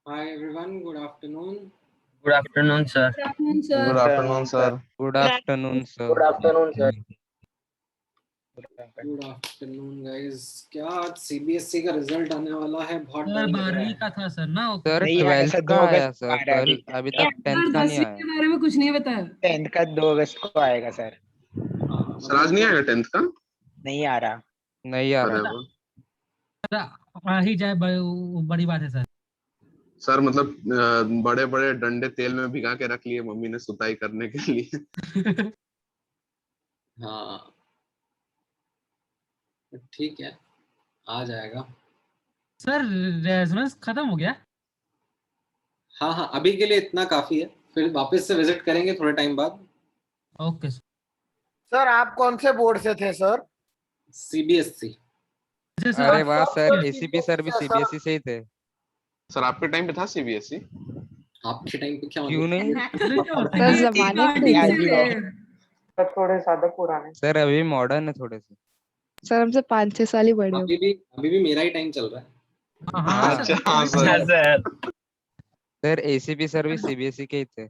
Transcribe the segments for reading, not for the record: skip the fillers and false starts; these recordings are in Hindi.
Hi everyone, good afternoon. Good afternoon, sir. Good afternoon, sir. Good afternoon, sir. Good afternoon, sir. Good afternoon, sir. Good afternoon guys. क्या आज सीबीएसई का रिजल्ट आने वाला है, बहुत सर डर लग रहा 12वीं है। का था सर ना। सर नहीं आया 12th सर, का 2 आया अगस्त को सर, आ रहा है 12 अभी तक सर 10th का नहीं 10वीं आया। के बारे में कुछ नहीं बताया। 10th का 2 अगस्त को आएगा सर। सर आज नहीं आएगा 10th का? नहीं आ रहा। नहीं आ अरे रहा। वाह। आ ही जाए बड़ी बात है सर। सर मतलब बड़े बड़े डंडे तेल में भिगा के रख लिए मम्मी ने सुताई करने के लिए। हाँ ठीक है, आ जाएगा। सर रेजोनेंस खत्म हो गया। हाँ हाँ, अभी के लिए इतना काफी है, फिर वापस से विजिट करेंगे थोड़े टाइम बाद। ओके सर आप कौन से बोर्ड से थे सर? सीबीएसई। अरे वाह सर, सब एसीपी सर भी CBSE सीबीएसई से ही थे। सर आपके टाइम पे था सीबीएसई? आपके टाइम पे क्या क्यों नहीं? सर जमाने के थोड़े ज्यादा पुराने। सर अभी मॉडर्न है थोड़े से। सर हमसे 5-6 साल ही बड़े हो। अभी भी मेरा ही टाइम चल रहा है। हाँ अच्छा हाँ सर। सर एसीपी सर भी सीबीएसई के ही थे।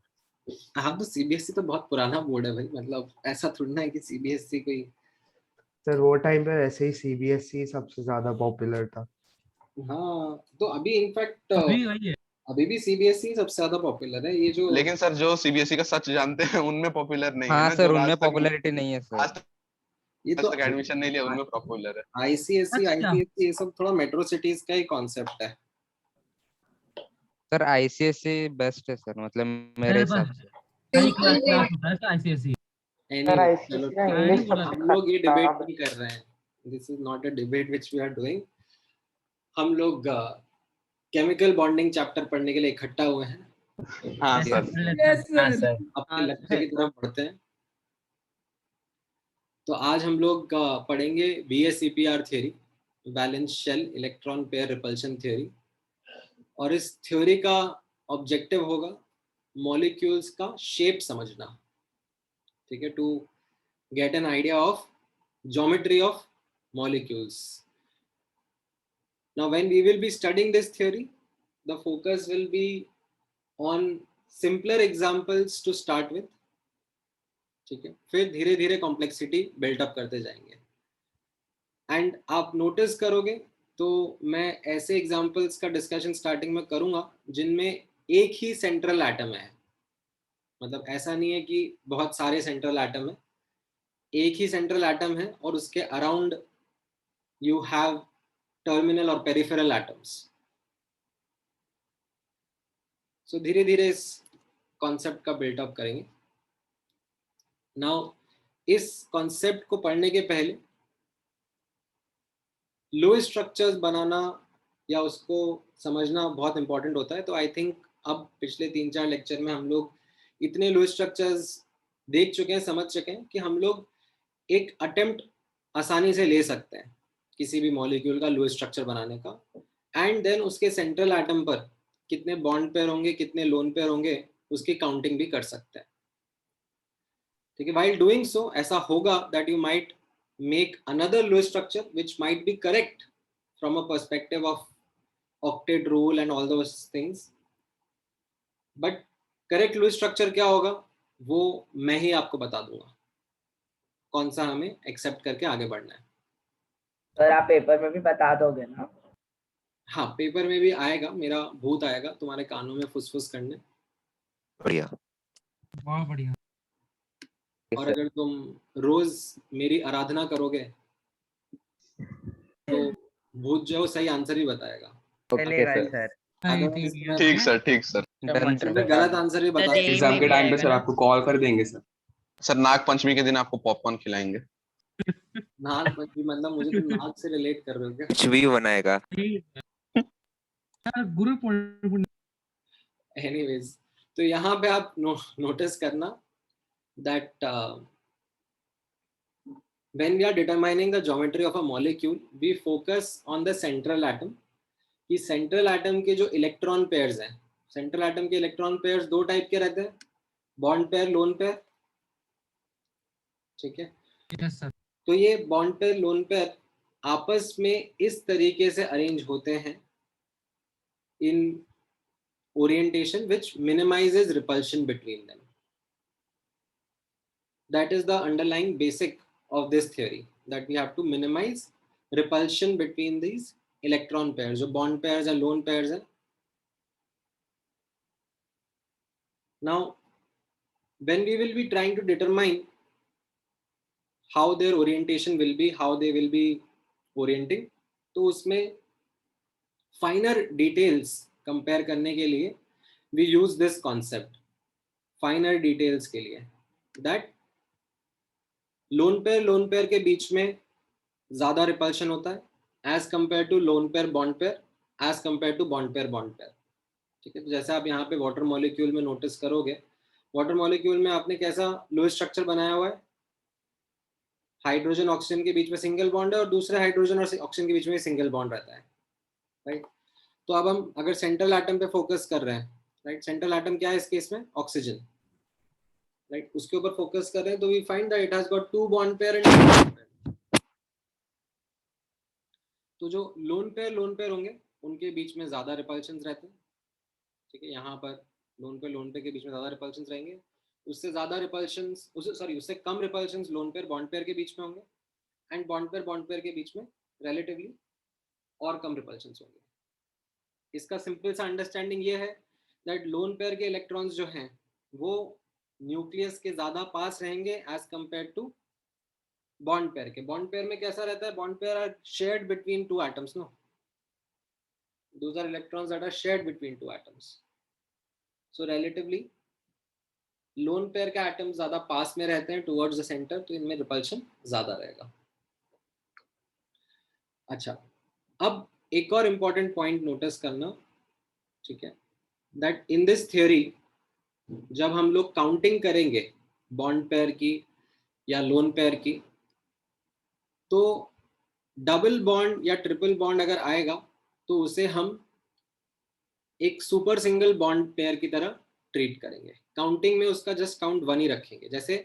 हाँ तो सीबीएसई तो बहुत पुराना बोर्ड है भाई, मतलब ऐसा थोड़ी ना है कि सीबीएसई कोई। सर वो टाइम पे वैसे ही सीबीएसई सबसे ज्यादा पॉपुलर था। हाँ तो अभी इनफैक्ट अभी वही है। अभी भी सीबीएसई सबसे ज्यादा पॉपुलर है। ये जो लेकिन सर जो सीबीएसई का सच जानते हैं उनमें पॉपुलर नहीं है हाँ ना। सर, जो उनमें आज तक पॉपुलैरिटी नहीं है आज सर। ये तो एडमिशन नहीं लिया उनमें पॉपुलर है। आईसीएसई अच्छा। आईपीएससी ये सब थोड़ा मेट्रो सिटीज का ही कॉन्सेप्ट है। सर आईसीएसई बेस्ट है सर, मतलब मेरे हिसाब से। हाई क्लास होता है आईसीएसई। Anyway, चलो का ठीक है। इंग्लिश हम लोग ये डिबेट नहीं कर रहे हैं। This is not a debate which we are doing. हम लोग केमिकल बॉन्डिंग चैप्टर पढ़ने के लिए इकट्ठा हुए हैं। हाँ सर। हाँ सर। अपने लेक्चर की तरफ बढ़ते हैं। तो आज हम लोग पढ़ेंगे VSEPR theory, valence shell electron pair repulsion theory. और इस थ्योरी का ऑब्जेक्टिव होगा मॉलिक्यूल्स का शेप समझना, ठीक है, to get an idea of geometry of molecules. Now when we will be studying this theory, the focus will be on simpler examples to start with, ठीक है, फिर धीरे धीरे कॉम्प्लेक्सिटी बिल्टअप करते जाएंगे। एंड आप नोटिस करोगे तो मैं ऐसे एग्जाम्पल्स का डिस्कशन स्टार्टिंग में करूंगा जिनमें एक ही सेंट्रल एटम है। मतलब ऐसा नहीं है कि बहुत सारे सेंट्रल एटम है, एक ही सेंट्रल एटम है और उसके अराउंड यू हैव टर्मिनल और पेरिफेरल एटम्स। सो धीरे धीरे इस कॉन्सेप्ट का बिल्टअप करेंगे। नाउ इस कॉन्सेप्ट को पढ़ने के पहले लो स्ट्रक्चर्स बनाना या उसको समझना बहुत इंपॉर्टेंट होता है। तो आई थिंक अब पिछले 3-4 लेक्चर में हम लोग इतने लो स्ट्रक्चर्स देख चुके हैं, समझ चुके हैं कि हम लोग एक अटेम्प्ट आसानी से ले सकते हैं किसी भी मॉलिक्यूल का लो स्ट्रक्चर बनाने का। एंड देन उसके सेंट्रल एटम पर कितने बॉन्ड पेयर होंगे, कितने लोन पेयर होंगे, उसकी काउंटिंग भी कर सकते हैं, ठीक है। while doing so ऐसा होगा that you might make another Lewis structure which might be correct from a perspective of octet rule and all those things, but correct Lewis structure क्या होगा वो मैं ही आपको बता दूंगा, कौन सा हमें एक्सेप्ट करके आगे बढ़ना है। सर आप पेपर में भी बता दोगे ना? हाँ पेपर में भी आएगा, मेरा भूत आएगा तुम्हारे कानों में फुसफुस करने। बढ़िया, बहुत बढ़िया। और अगर तुम रोज मेरी आराधना करोगे तो भूत जो है वो सही आंसर ही बताएगा। चलेगा सर। ठीक सर ठीक सर। Done sir. गलत आंसर ही बता। एग्जाम के टाइम पे सर आपको कॉल कर देंगे सर। सर नाग पंचमी के दिन आपको पॉपकॉर्न खिलाएंगे। नाग पंचमी मतलब मुझे तुम नाग से रिलेट कर रहे हो क्या? कुछ भी बनाएगा। गुरु पूर्णिमा। एनीवेज, तो यहाँ पे आप नोटिस करना that when we are determining the geometry of a molecule we focus on the central atom। कि सेंट्रल एटम के जो इलेक्ट्रॉन पेयर्स हैं, सेंट्रल एटम के इलेक्ट्रॉन पेयर्स दो टाइप के रहते हैं, बॉन्ड पेयर, लोन पेयर, ठीक है। Yes sir. तो ये बॉन्ड पेयर, लोन पेयर आपस में इस तरीके से अरेंज होते हैं इन orientation which minimizes repulsion between them. That is the underlying basic of this theory, that we have to minimize repulsion between these electron pairs, जो bond pairs and lone pairs हैं. Now, when we will be trying to determine how their orientation will be, how they will be orienting, तो उसमें finer details compare करने के लिए we use this concept, finer details के लिए, that lone pair के बीच में ज़्यादा repulsion होता है as compared to lone pair bond pair, as compared to bond pair. ठीक है, तो जैसे आप यहाँ पे वाटर मॉलिक्यूल में नोटिस करोगे, वाटर मॉलिक्यूल में आपने कैसा लुईस स्ट्रक्चर बनाया हुआ है, हाइड्रोजन ऑक्सीजन के बीच में सिंगल बॉन्ड है और दूसरे हाइड्रोजन और ऑक्सीजन के बीच में सिंगल बॉन्ड रहता है, राइट. तो अब हम अगर सेंट्रल एटम पे फोकस कर रहे हैं, राइट, सेंट्रल एटम क्या है इस केस में, ऑक्सीजन, राइट, उसके ऊपर फोकस कर रहे हैं, तो we find that it has got 2 bond pair and 2 bond pair. तो जो लोन पेयर होंगे उनके बीच में ज्यादा रिपल्शंस रहते हैं, ठीक है, यहाँ पर लोन पेयर के बीच में ज्यादा रिपल्शंस रहेंगे, उससे ज्यादा रिपल्शंस उससे कम repulsions lone pair bond pair के बीच में होंगे, एंड बॉन्ड पेयर के बीच में रिलेटिवली और कम रिपल्शंस होंगे. इसका सिंपल सा अंडरस्टैंडिंग ये है दैट लोन पेयर के इलेक्ट्रॉन्स जो हैं वो न्यूक्लियस के ज्यादा पास रहेंगे as compare to bond pair के. बॉन्ड पेयर में कैसा रहता है, bond pair are shared between 2 atoms, no, those are electrons that are shared between 2 atoms. So relatively lone pair का एटम ज्यादा पास में रहते हैं टुवर्ड्स द सेंटर, तो इनमें रिपल्शन ज्यादा रहेगा. अच्छा, अब एक और इम्पॉर्टेंट पॉइंट नोटिस करना, ठीक है, दैट इन दिस थ्योरी जब हम लोग काउंटिंग करेंगे बॉन्ड पेयर की या लोन पेयर की, तो डबल बॉन्ड या ट्रिपल बॉन्ड अगर आएगा तो उसे हम एक सुपर सिंगल बॉन्ड पेयर की तरह ट्रीट करेंगे. काउंटिंग में उसका जस्ट काउंट 1 ही रखेंगे. जैसे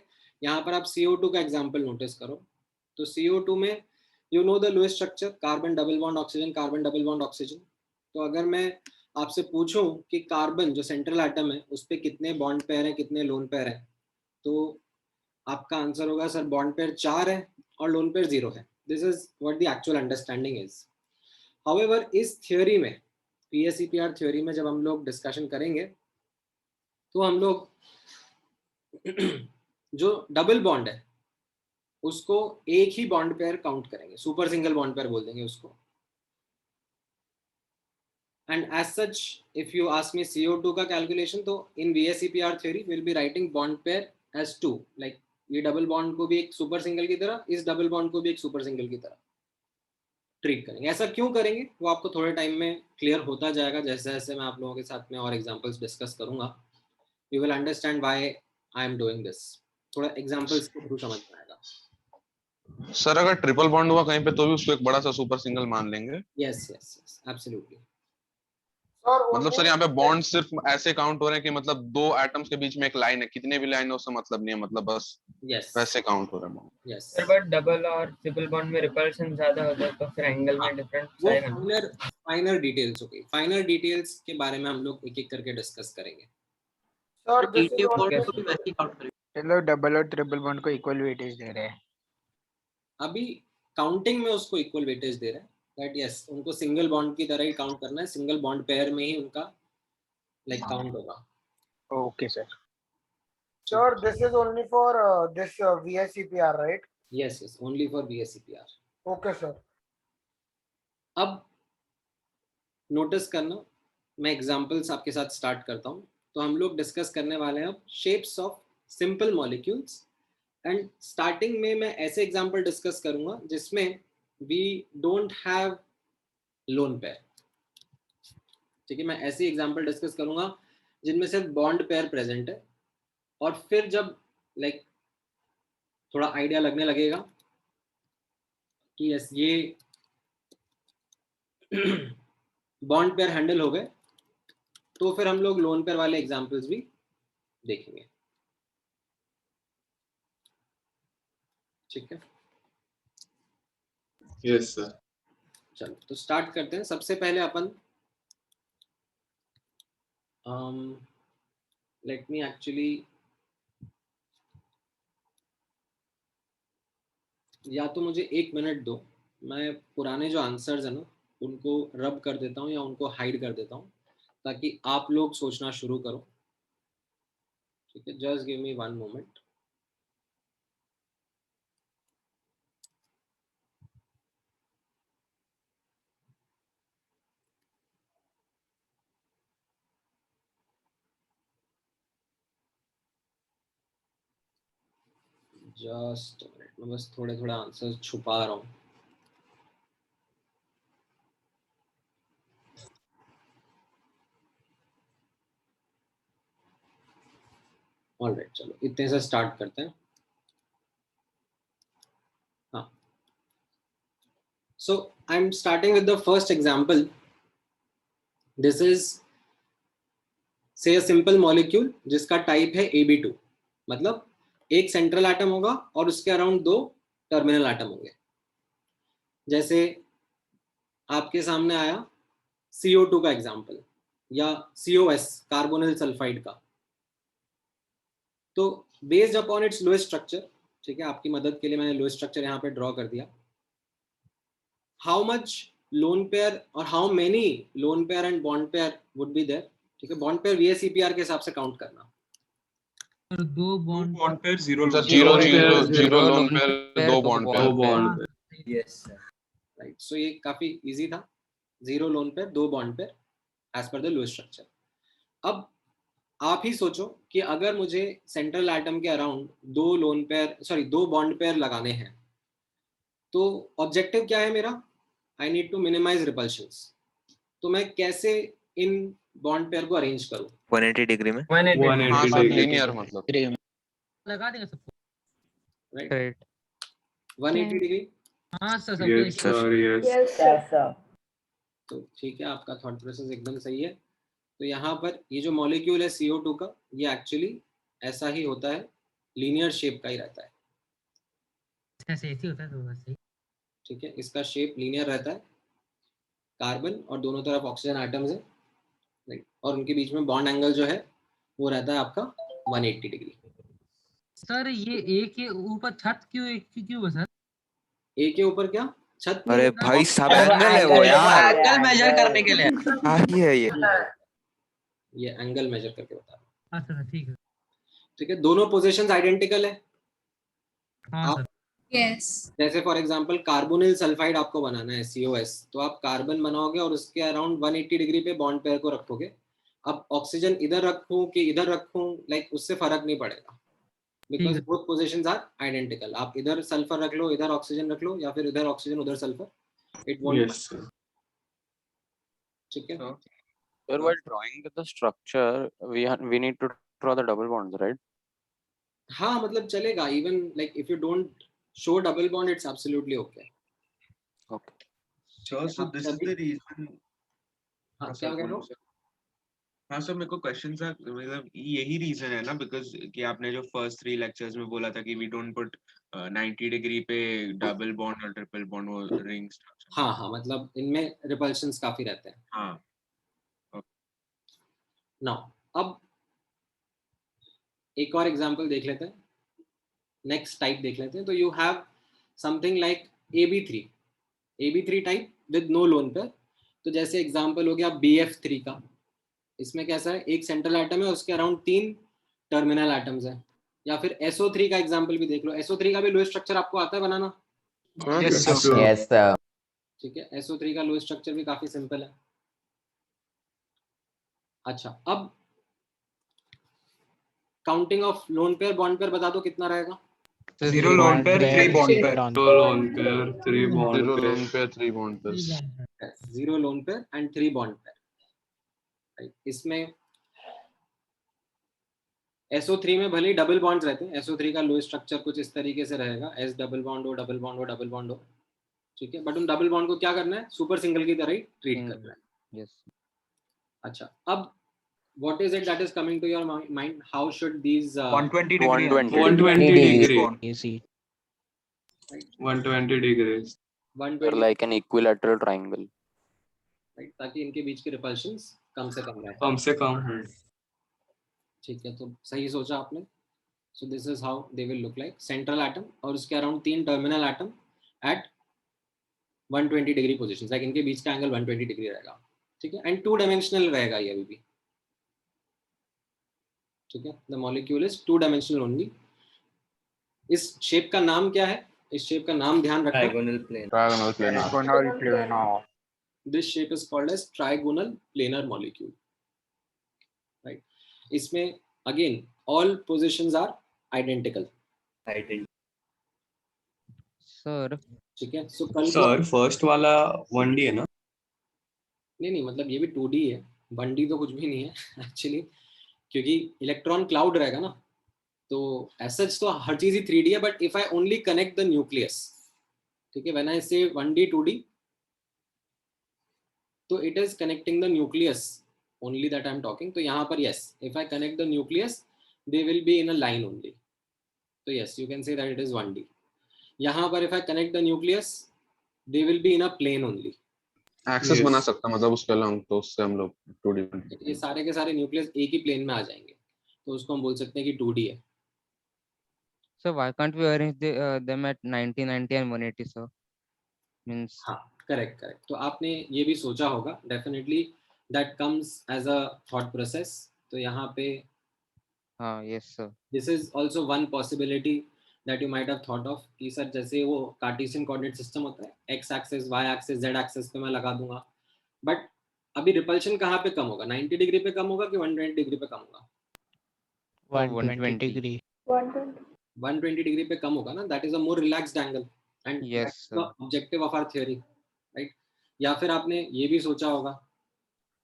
यहाँ पर आप CO2 का एग्जांपल नोटिस करो, तो CO2 में you know the Lewis structure, carbon double bond oxygen, carbon double bond oxygen. तो अगर मैं आपसे पूछूं कि कार्बन जो सेंट्रल एटम है उस पर कितने बॉन्ड पेयर हैं, कितने लोन पेयर हैं, तो आपका आंसर होगा सर बॉन्ड पेयर 4 है और लोन पेयर 0 है. This is what the actual understanding is. However इस थ्योरी में, PSEPR थ्योरी में जब हम लोग डिस्कशन करेंगे तो हम लोग जो डबल बॉन्ड है उसको एक ही बॉन्ड पेयर काउंट करेंगे, सुपर सिंगल बॉन्ड पेयर बोल देंगे उसको. And as such if you ask me CO2 का कैलकुलेशन, तो in VSEPR theory will be writing bond pair as 2, like ये डबल बॉन्ड को भी एक सुपर सिंगल की तरह, इस डबल बॉन्ड को भी एक सुपर सिंगल की तरह ट्रीट करेंगे. ऐसा क्यों करेंगे वो आपको थोड़े टाइम में क्लियर होता जाएगा, जैसे जैसे मैं आप लोगों के साथ में और एग्जांपल्स डिस्कस करूंगा. You will understand why I am doing this. थोड़ा एग्जांपल्स के थ्रू समझ में आएगा. सर अगर ट्रिपल बॉन्ड हुआ कहीं पे तो भी उसको एक बड़ा सा सुपर सिंगल मान लेंगे? Yes absolutely. मतलब सर यहाँ पे बॉन्ड सिर्फ ऐसे काउंट हो रहे हैं कि मतलब 2 एटम्स के बीच में एक लाइन है, कितने भी लाइन है उससे मतलब नहीं है, मतलब बस वैसे काउंट हो रहा है. यस सर बट डबल और ट्रिपल बॉन्ड में रिपल्शन ज्यादा होता है तो फिर एंगल में डिफरेंस आएगा ना. फाइनर डिटेल्स होगी, फाइनर डिटेल्स के बारे में हम लोग एक एक करके डिस्कस करेंगे. सर दिस इज चलो डबल और ट्रिपल बॉन्ड को इक्वल वेटेज दे रहे हैं. अभी काउंटिंग में उसको इक्वल वेटेज दे रहे हैं, दैट यस, उनको सिंगल बॉन्ड की तरह ही काउंट करना है, सिंगल बॉन्ड पेयर में ही उनका लाइक काउंट होगा. Okay sir. Sir this is only for this VSEPR right? Yes only for VSEPR. Okay sir. अब नोटिस करना, मैं एग्जांपल्स आपके साथ स्टार्ट करता हूं. तो हम लोग डिस्कस करने वाले हैं अब shapes of simple molecules, and starting में मैं ऐसे एग्जांपल डिस्कस करूंगा जिसमें we don't have lone pair. ठीक है, मैं ऐसे एग्जांपल डिस्कस करूंगा जिनमें सिर्फ बॉन्ड पेयर प्रेजेंट है, और फिर जब लाइक थोड़ा आइडिया लगने लगेगा कि यस ये बॉन्ड पेयर हैंडल हो गए, तो फिर हम लोग लोन पेयर वाले एग्जांपल्स भी देखेंगे. ठीक है, यस सर. चलो तो स्टार्ट करते हैं. सबसे पहले अपन लेट मी एक्चुअली, या तो मुझे 1 मिनट दो, मैं पुराने जो आंसर्स है ना उनको रब कर देता हूँ या उनको हाइड कर देता हूँ ताकि आप लोग सोचना शुरू करो। ठीक है, just give me 1 moment. Just minute, मैं बस थोड़े थोड़े आंसर्स छुपा रहा हूँ। ऑलराइट, चलो इतने से स्टार्ट करते हैं। हाँ, so I am starting with the first example. This is say a simple molecule जिसका टाइप है AB2, मतलब एक सेंट्रल एटम होगा और उसके अराउंड 2 टर्मिनल एटम होंगे। जैसे आपके सामने आया CO2 का एग्जांपल या COS कार्बोनिल सल्फाइड का, तो based upon its lowest structure, ठीक है, आपकी मदद के लिए मैंने लोएस्ट स्ट्रक्चर यहाँ पे ड्रॉ कर दिया। हाउ मच लोन पेयर और how many lone pair and bond pair would be there, ठीक है, बॉन्ड पेयर VSEPR के हिसाब से काउंट करना। और 2 bond pair, 0 zero lone pair, 2 bond pair. Yes sir. Right, so ये काफी इजी था, 0 lone pair 2 bond pair as per the lowest structure. अब आप ही सोचो कि अगर मुझे सेंट्रल एटम के अराउंड 2 बॉन्ड पेयर लगाने हैं, तो ऑब्जेक्टिव क्या है मेरा? I need to minimize repulsions. तो मैं कैसे इन बॉन्ड पेयर को अरेंज करूं? 180 डिग्री में। 180 हाँ सर, लीनियर मतलब लगा देगा सबको। Right, 180 degree. हाँ सर, सबको yes sir, yes Yes, sir. तो ठीक है, आपका थॉट प्रोसेस एकदम सही है। तो यहाँ पर ये जो मॉलिक्यूल है CO2 का, ये एक्चुअली ऐसा ही होता है, लीनियर शेप का ही रहता है। ऐसे ही होता है तो बस। ठीक है, इसका शेप लीनियर रहता है, कार्बन और दोनों तरफ ऑक्सीजन एटम्स है, राइट, और उनके बीच में बॉन्ड एंगल जो है वो रहता है आपका 180 डिग्री। सर ये ए के ऊपर छत क्यों है सर? ए के ऊपर क्या छत? अरे भाई सब एंगल है वो यार, एंगल मेजर करने के लिए। हाँ ही है ये एंगल मेजर करके बता रहा हूँ। अच्छा ठीक है। ठीक है, दोनों पोजीशंस आइडेंटिकल है। हाँ सर। Yes. जैसे फॉर एग्जांपल कार्बोनिल सल्फाइड आपको बनाना है COS, तो आप कार्बन बनाओगे और उसके अराउंड 180 डिग्री पे बॉन्ड पेयर को रखोगे। अब ऑक्सीजन इधर रखूं कि इधर रखूं, लाइक उससे फर्क नहीं पड़ेगा, because both positions are identical. आप इधर सल्फर रख लो, इधर ऑक्सीजन रख लो, या फिर इधर ऑक्सीजन उधर sulphur, it won't. Yes sir. ठीक है, Sir, while drawing the structure, we need to draw the double bonds, right? हाँ मतलब चलेगा, even like if you don't show double bond it's absolutely okay. Okay. Sir, so this is the reason. हाँ, क्या कह रहे हो? हाँ सर, मेरे को क्वेश्चन था, मतलब यही रीजन है ना, बिकॉज कि आपने जो फर्स्ट 3 लेक्चर्स में बोला था कि वी डोंट पुट 90 डिग्री पे डबल बॉन्ड और ट्रिपल बॉन्ड वो रिंग स्ट्रक्चर। हाँ हाँ, मतलब इनमें रिपल्शंस काफी रहते हैं। हाँ नाउ अब एक और एग्जांपल देख लेते हैं, नेक्स्ट टाइप देख लेते हैं। तो you have something like AB3 type with no lone pair. तो जैसे एग्जांपल हो गया BF3 का, इसमें कैसा है, एक सेंट्रल एटम है, उसके अराउंड 3 टर्मिनल एटम्स है। या फिर SO3 का एग्जांपल भी देख लो। SO3 का भी लोएस्ट स्ट्रक्चर आपको आता है बनाना? Yes sir. ठीक है, SO3 का लोएस्ट स्ट्रक्चर भी काफी सिंपल है। अच्छा, अब counting of loan pair bond pair बता दो कितना रहेगा? 0 lone pair, 3 bond pair, 2 lone pair, 3 bond 0 pair, lone pair, 3 bond pair. 0 lone pair and 3 bond pair. इसमें SO3 में भले ही डबल बॉन्ड्स रहते हैं, SO3 का लोएस्ट स्ट्रक्चर कुछ इस तरीके से रहेगा, S डबल बॉन्ड हो, डबल बॉन्ड हो, डबल बॉन्ड हो, ठीक है, बट उन डबल बॉन्ड को क्या करना है, सुपर सिंगल की तरह ही ट्रीट करना है। यस। अच्छा, अब what is it that is coming to your mind? How should these 120 degree, 120 degree, 120 degrees, 120 They're like an equilateral triangle. right, ताकि इनके बीच के रिपल्शंस कम से कम रहेगा। कम से कम। ठीक है, तो सही सोचा आपने। So this is how they will look like, central atom और उसके around 3 terminal atom at 120 degree position, like इनके बीच का एंगल 120 डिग्री रहेगा। ठीक है, एंड 2 डायमेंशनल रहेगा ये अभी भी। ठीक है, the molecule is 2 dimensional only. इस शेप का नाम क्या है? इस शेप का नाम ध्यान रखना, trigonal plane. Triangle plane. This shape is called as trigonal planar molecule, right. इसमें again all positions are identical. Sir ठीक है, सो कल सर फर्स्ट वाला 1D है ना? नहीं, मतलब ये भी 2D है, 1D तो कुछ भी नहीं है एक्चुअली, क्योंकि इलेक्ट्रॉन क्लाउड रहेगा ना, तो एज तो हर चीज ही 3D है, but if I only connect the nucleus, ठीक है, when I say 1D 2D, तो it is connecting the nucleus only that I am talking. तो यहाँ पर yes, if I connect the nucleus they will be in a line only, तो yes you can say that it is 1D। यहाँ पर if I connect the nucleus they will be in a plane only. Axis बना सकता मतलब उसके अलावा, तो उससे हम लोग 2D ये सारे के सारे न्यूक्लियस एक ही प्लेन में आ जाएंगे, तो उसको हम बोल सकते हैं कि 2D है। So why can't we arrange them at 90, 90 and 180, sir? Means हाँ, करेक्ट। तो आपने ये भी सोचा होगा, definitely that comes as a thought process. तो यहाँ पे हाँ, yes sir. This is also one possibility that you might have thought of कि सर जैसे वो कार्टेशियन कोऑर्डिनेट सिस्टम होता है, X axis, Y axis, Z axis पे मैं लगा दूंगा, बट अभी रिपल्शन कहाँ पे कम होगा? 90 डिग्री पे कम होगा कि 120 डिग्री पे कम होगा? 120 डिग्री। 120 डिग्री पे कम होगा ना, that is a more relaxed angle and Yes the sir. Objective of our theory, right. या फिर आपने ये भी सोचा होगा,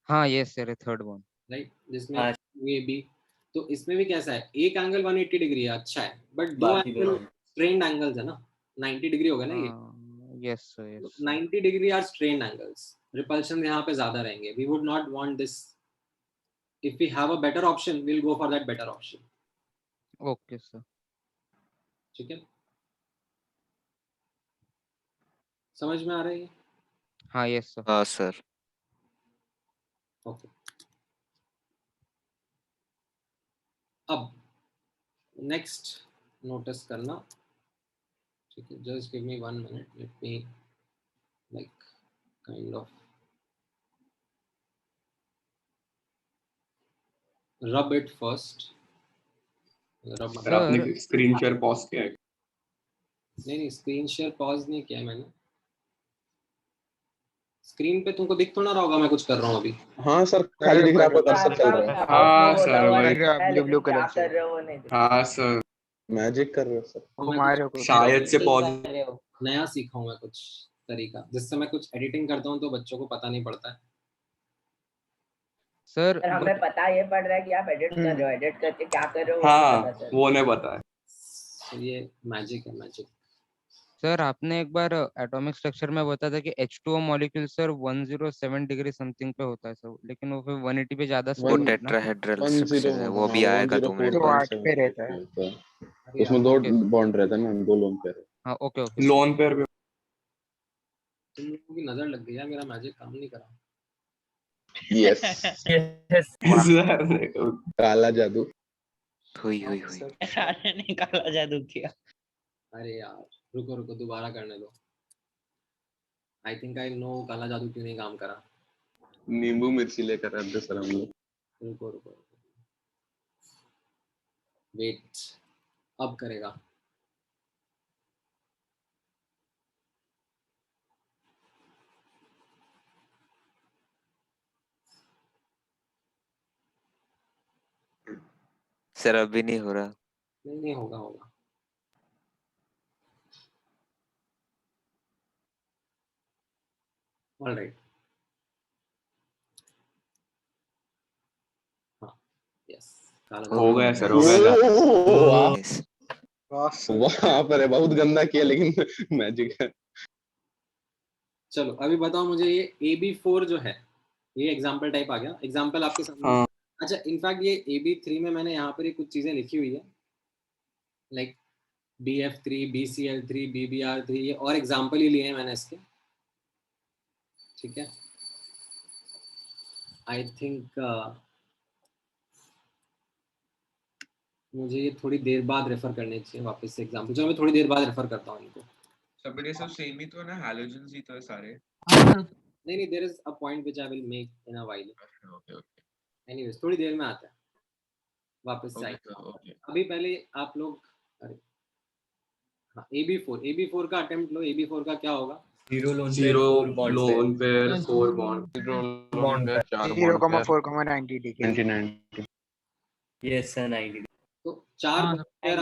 हाँ, yes sir, third one. Right, जिसमें ये भी, तो इसमें भी कैसा है, एक एंगल 180 डिग्री है, अच्छा है, बट दो एंगल स्ट्रेन्ड एंगल्स है ना, 90 डिग्री होगा ना ये। Yes sir, yes sir. 90 degree are strained angles, repulsion यहाँ पे ज्यादा रहेंगे। We would not want this, if we have a better option we will go for that better option. Okay sir. ठीक है, समझ में आ रही है? हाँ, yes sir. हाँ सर। ओके, अब नेक्स्ट नोटिस करना, ठीक है, just give me 1 minute, let me like kind of rub it first. Sir आपने स्क्रीन शेयर पॉज किया है? नहीं, स्क्रीन शेयर पॉज नहीं किया मैंने। स्क्रीन पे तुमको दिख थोड़ा रहा होगा मैं कुछ कर रहा हूँ अभी। हाँ सर, खाली दिख रहा है, आपका कर्सर चल रहा है। हाँ सर, ब्लू कलर से। हाँ सर, मैजिक कर रहे हो सर। हमारे को शायद से पॉज। नया सीखा हूँ मैं कुछ तरीका, जिससे मैं कुछ एडिटिंग करता हूँ तो बच्चों को पता नहीं पड़ता है। सर हमें पता ये पड़ रहा है कि आप एडिट कर रहे हो, एडिट करके क्या कर रहे हो हाँ वो नहीं पता है। तो ये मैजिक है, मैजिक। सर आपने एक बार एटॉमिक स्ट्रक्चर में बताया था कि H2O molecule sir 107 degree something पे होता है सर, लेकिन वो फिर 180 पे ज्यादा वो टेट्राहेड्रल स्ट्रक्चर है, वो भी आएगा 2 मिनट तो 8 पे रहता है। उसमें 2 बॉन्ड रहता है ना, 2 लोन पेयर। हाँ, ओके। लोन पेयर भी। तुम लोगों की नजर लग गई है, मेरा मैजिक काम नहीं करा। यस काला जादू। हुई सारे ने काला जादू किया। अरे यार रुको दोबारा करने दो। आई थिंक आई नो काला जादू क्यों नहीं काम करा। नींबू मिर्ची लेकर आते सर हम लोग। रुको वेट, अब करेगा। सर अभी नहीं हो रहा। नहीं होगा। ऑलराइट, हाँ यस, हो गया सर, हो गया। वहाँ पर बहुत गंदा किया, लेकिन मैजिक है। चलो अभी बताओ मुझे, ये AB4 जो है, ये एग्जाम्पल टाइप आ गया। एग्जाम्पल आपके सामने। अच्छा, इनफैक्ट ये AB3 में मैंने यहाँ पर कुछ चीजें लिखी हुई है, लाइक BF3, BCl3, BBr3, ये और एग्जाम्पल ही लिए हैं मैंने इसके। ठीक है, आई थिंक मुझे ये थोड़ी देर बाद रेफर करने चाहिए वापस से एग्जाम्पल, जो मैं थोड़ी देर बाद रेफर करता हूँ इनको। सब ये सब सेम ही तो है ना, हैलोजेंस ही तो है सारे। नहीं, there is a point which I will make in a while. Okay okay anyways थोड़ी देर में आता है वापस से ओके। अभी पहले आप लोग, अरे हाँ, AB4 का अटेम्प्ट लो। AB4 का क्या होगा? 0 lone pair 4 bond. 0,4,90 degree. 90 yes sir 90 तो 4 हाँ, पेयर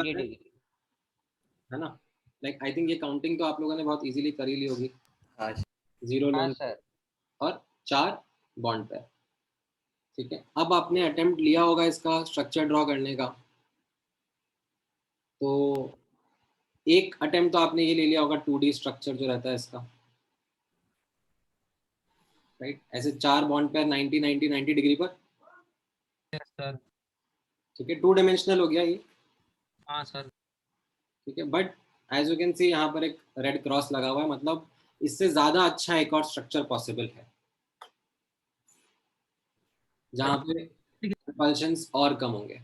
है ना। लाइक आई थिंक ये काउंटिंग तो आप लोगों ने बहुत इजीली कर ही ली होगी। हाँ 0 हाँ लोन सर। और 4 बॉन्ड पेयर। ठीक है, अब आपने अटेम्प्ट लिया होगा इसका स्ट्रक्चर ड्रॉ करने का, तो एक अटेम्प्ट तो आपने ये ले लिया होगा 2D स्ट्रक्चर जो रहता है इसका, राइट। ऐसे 4 बॉन्ड पेयर 90 डिग्री पर। Yes sir. ठीक है, 2 डायमेंशनल हो गया ये। हाँ सर। ठीक है, but as you can see यहाँ पर एक रेड क्रॉस लगा हुआ है, मतलब इससे ज्यादा अच्छा एक और स्ट्रक्चर पॉसिबल है जहाँ पे रिपल्शंस और कम होंगे।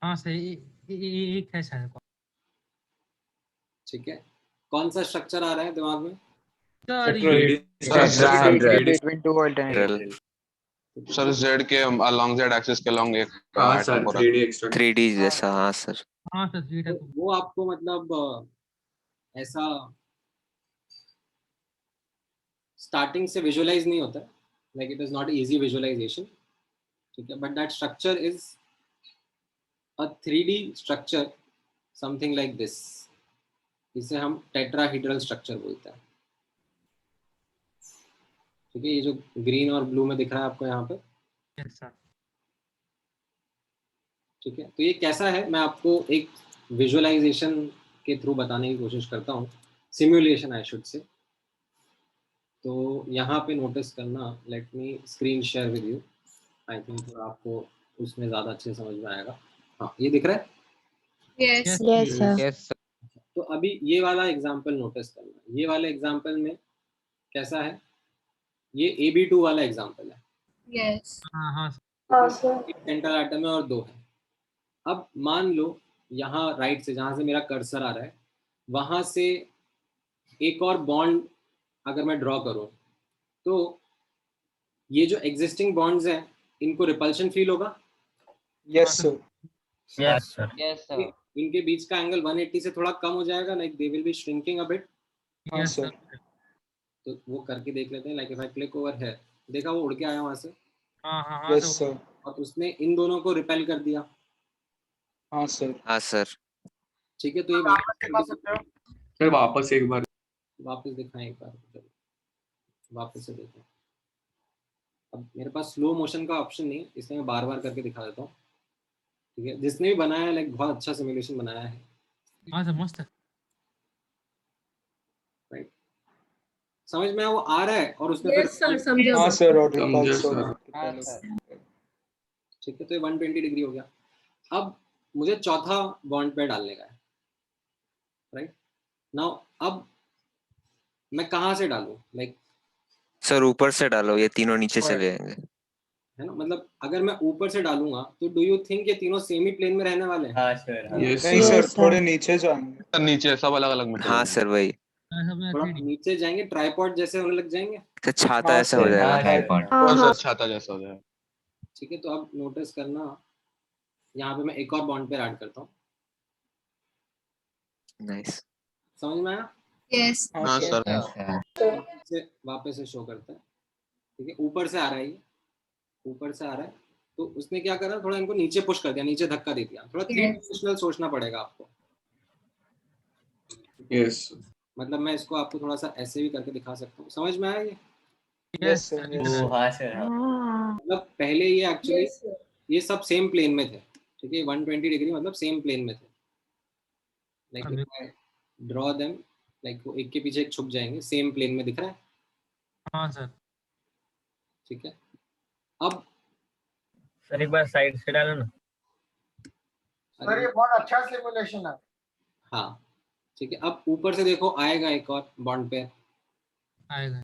हाँ सर, एक है शायद। ठीक है, कौन सा स्ट्रक्चर आ रहा है दिमाग में? between two alternatives. Sir Z के अलोंग जेड एक्सिस के अलोंग एक हाँ सर आइटम हो रहा है। 3D जैसा। हाँ सर। हाँ सर 3 तो वो आपको मतलब ऐसा स्टार्टिंग से विजुअलाइज नहीं होता, like it is not easy visualization. ठीक है, but that structure is a 3D structure, something like this. इसे हम टेट्राहीड्रल स्ट्रक्चर बोलते हैं। ठीक है, ये जो ग्रीन और ब्लू में दिख रहा है आपको यहाँ पे। Yes sir. ठीक है, तो ये कैसा है मैं आपको एक विजुअलाइजेशन के थ्रू बताने की कोशिश करता हूँ, सिमुलेशन आई शुड से। तो यहाँ पे नोटिस करना, let me screen share with you. I think थोड़ा आपको उसमें ज़्यादा अच्छे समझ में आएगा। हाँ, ये दिख रहा है? Yes. Yes, sir. Yes sir. तो अभी ये वाला एग्जाम्पल नोटिस करना। ये वाले एग्जाम्पल में कैसा है? ये AB2 वाला एग्जाम्पल है। Yes. हाँ हाँ सेंट्रल एटम है और 2 है। अब मान लो यहाँ राइट से, जहाँ से मेरा कर्सर आ रहा है, वहाँ से एक और बॉन्ड अगर मैं ड्रॉ करूँ, तो ये जो एग्जिस्टिंग बॉन्ड्स हैं इनको रिपल्शन फील होगा? Yes, sir. Yes sir. Yes sir. इनके बीच का एंगल 180 से थोड़ा कम हो जाएगा, like they will B shrinking a bit. Yes sir. तो वो करके देख लेते हैं। Like if I click over है, देखा वो उड़ के आया वहां से, हाँ हाँ हाँ Yes, sir. और उसने इन दोनों को रिपेल कर दिया। हाँ सर। हाँ सर। ठीक है, तो ये सर वापस एक बार वापस दिखाएं एक बार, वापस से देखें। अब मेरे पास स्लो मोशन का ऑप्शन नहीं है, इसलिए मैं बार बार करके दिखा देता हूँ। ठीक है, जिसने भी बनाया है लाइक बहुत अच्छा सिमुलेशन बनाया है। हाँ सर, मस्त है। राइट, समझ में वो आ रहा है, और उसने Yes, sir. समझा। हाँ सर, और समझा repulse सर। हाँ सर। ठीक है, तो ये 120 डिग्री हो गया। अब मुझे चौथा बॉन्ड पे डालने का है, राइट नाउ। अब मैं कहाँ से डालूं? लाइक सर ऊपर से डालो, ये तीनों नीचे चले जाएंगे। है ना, मतलब अगर मैं ऊपर से डालूंगा तो डू यू थिंक ये तीनों सेम ही प्लेन में रहने वाले हैं? हाँ सर। यस नहीं सर, थोड़े नीचे जाएंगे। नीचे सब अलग अलग में हाँ सर वही। थोड़ा नीचे जाएंगे, ट्राइपॉड जैसे होने लग जाएंगे। तो छाता हाँ ऐसा हो सर। जाएगा। ट्राइपॉड। कौन सा छाता जैसा हो जाए। ठीक है, तो अब नोटिस करना, यहाँ पे मैं एक और बॉन्ड पे ऐड करता हूँ। नाइस। समझ में आया? Yes. हाँ सर। वापस से शो करता है। ठीक है, ऊपर से आ रहा है ये, ऊपर से आ रहा है। तो उसने क्या करा, थोड़ा इनको नीचे पुश कर दिया, नीचे धक्का दे दिया। थोड़ा 3 डायमेंशनल सोचना पड़ेगा आपको। यस मतलब मैं इसको आपको थोड़ा सा ऐसे भी करके दिखा सकता हूँ। समझ में आया ये? Yes, sir. Yes. हाँ सर। मतलब पहले ये एक्चुअली ये सब सेम प्लेन में थे। ठीक है, 120 डिग्री मतलब सेम प्लेन में थे। लाइक ड्रॉ देम, लाइक वो एक के पीछे एक छुप जाएंगे, सेम प्लेन में दिख रहा है। हाँ सर। ठीक है, अब सर एक बार साइड से डालो ना। सर ये बहुत अच्छा सिमुलेशन है। हाँ ठीक है, अब ऊपर से देखो आएगा एक और बॉन्ड पे। आएगा।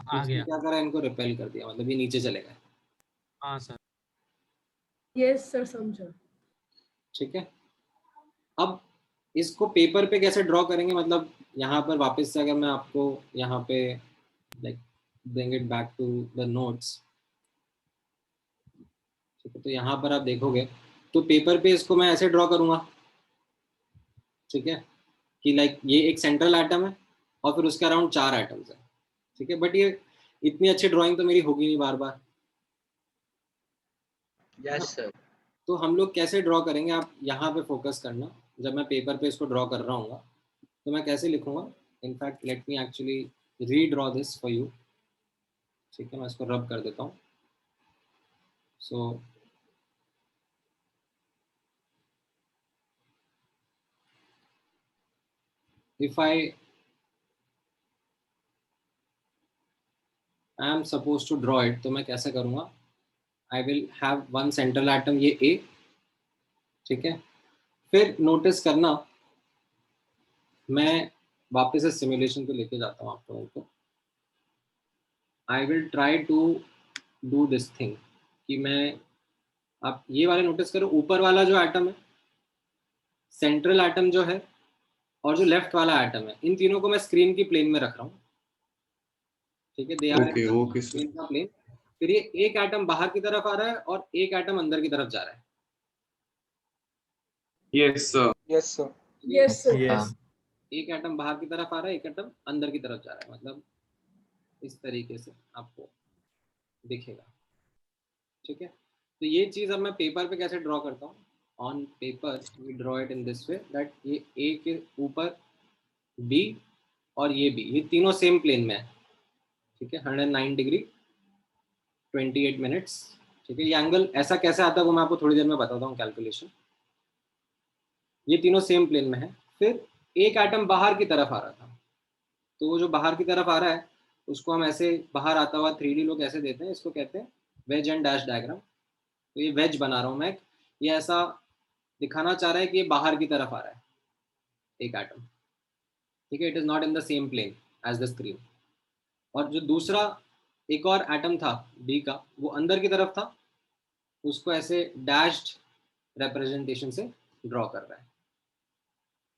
आ इसने गया। क्या करा, इनको रिपेल कर दिया, मतलब ये नीचे चले गए। हाँ सर। यस सर, समझा। ठीक है, अब इसको पेपर पे कैसे ड्रॉ करेंगे, मतलब यहाँ पर वापस से अगर मैं आपको यहाँ पे like bring it back to the notes, ठीक है, तो यहाँ पर आप देखोगे तो पेपर पे इसको मैं ऐसे ड्रॉ करूँगा, ठीक है, कि लाइक ये एक सेंट्रल एटम है और फिर उसके अराउंड 4 एटम्स है, ठीक है, बट ये इतनी अच्छी ड्राइंग तो मेरी होगी नहीं बार बार। Yes sir. तो हम लोग कैसे ड्रॉ करेंगे, आप यहाँ पे फोकस करना। जब मैं पेपर पे इसको ड्रॉ कर रहा हूँ तो मैं कैसे लिखूंगा, in fact let me actually redraw this for you, ठीक है, मैं इसको रब कर देता हूँ। सो if I am supposed to draw it, तो मैं कैसे करूँगा, I will have one central atom, ये A, ठीक है। फिर नोटिस करना, मैं वापस से सिमुलेशन पे लेके जाता हूँ आप लोगों को। I will try to do this thing कि मैं, आप ये वाले नोटिस करो, ऊपर वाला जो एटम है सेंट्रल एटम जो है और जो लेफ्ट वाला एटम है, इन तीनों को मैं स्क्रीन की प्लेन में रख रहा हूँ, ठीक है, दे आर ओके स्क्रीन का प्लेन। फिर ये एक एटम बाहर की तरफ आ रहा है और एक एटम अंदर की तरफ जा रहा है। Yes sir. Yes sir. Yes sir. Yes. एक एटम बाहर की तरफ आ रहा है, एक एटम अंदर की तरफ जा रहा है, मतलब इस तरीके से आपको दिखेगा, ठीक है। तो ये चीज अब मैं पेपर पे कैसे ड्रॉ करता हूँ, on paper we draw it in this way that ये ए के ऊपर बी और ये बी, ये तीनों सेम प्लेन में है, ठीक है, 109 डिग्री 28 मिनट्स, ठीक है। ये एंगल ऐसा कैसे आता है वो मैं आपको थोड़ी देर में बताता हूँ कैलकुलेशन। ये तीनों सेम प्लेन में है। फिर एक एटम बाहर की तरफ आ रहा था, तो वो जो बाहर की तरफ आ रहा है उसको हम ऐसे बाहर आता हुआ 3D लोग ऐसे देते हैं, इसको कहते हैं वेज एंड डैश डायग्राम। तो ये वेज बना रहा हूँ मैं, ये ऐसा दिखाना चाह रहा है कि ये बाहर की तरफ आ रहा है एक एटम, ठीक है, it is not in the same plane as the screen. और जो दूसरा एक और एटम था बी का, वो अंदर की तरफ था, उसको ऐसे डैश्ड रिप्रेजेंटेशन से ड्रॉ कर रहा है,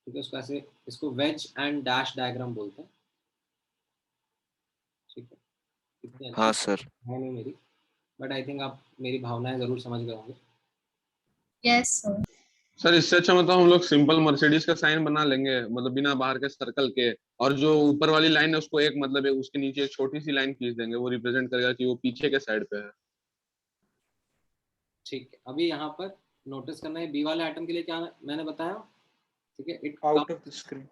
ठीक है, उसको ऐसे, इसको वेज एंड डैश डायग्राम बोलते हैं, ठीक है। इतनी हाँ अच्छी सर। है नहीं मेरी, बट आई थिंक आप मेरी भावनाएं जरूर समझ गए होंगे। Yes sir. सर इससे अच्छा मतलब हम लोग सिंपल मर्सिडीज का साइन बना लेंगे, मतलब बिना बाहर के सर्कल के, और जो ऊपर वाली लाइन है उसको एक मतलब है उसके नीचे एक छोटी सी लाइन खींच देंगे, वो रिप्रेजेंट करेगा कि वो पीछे के साइड पे है। ठीक है, अभी यहाँ पर नोटिस करना है बी वाले एटम के लिए क्या मैंने बताया, ठीक है, it out of the screen.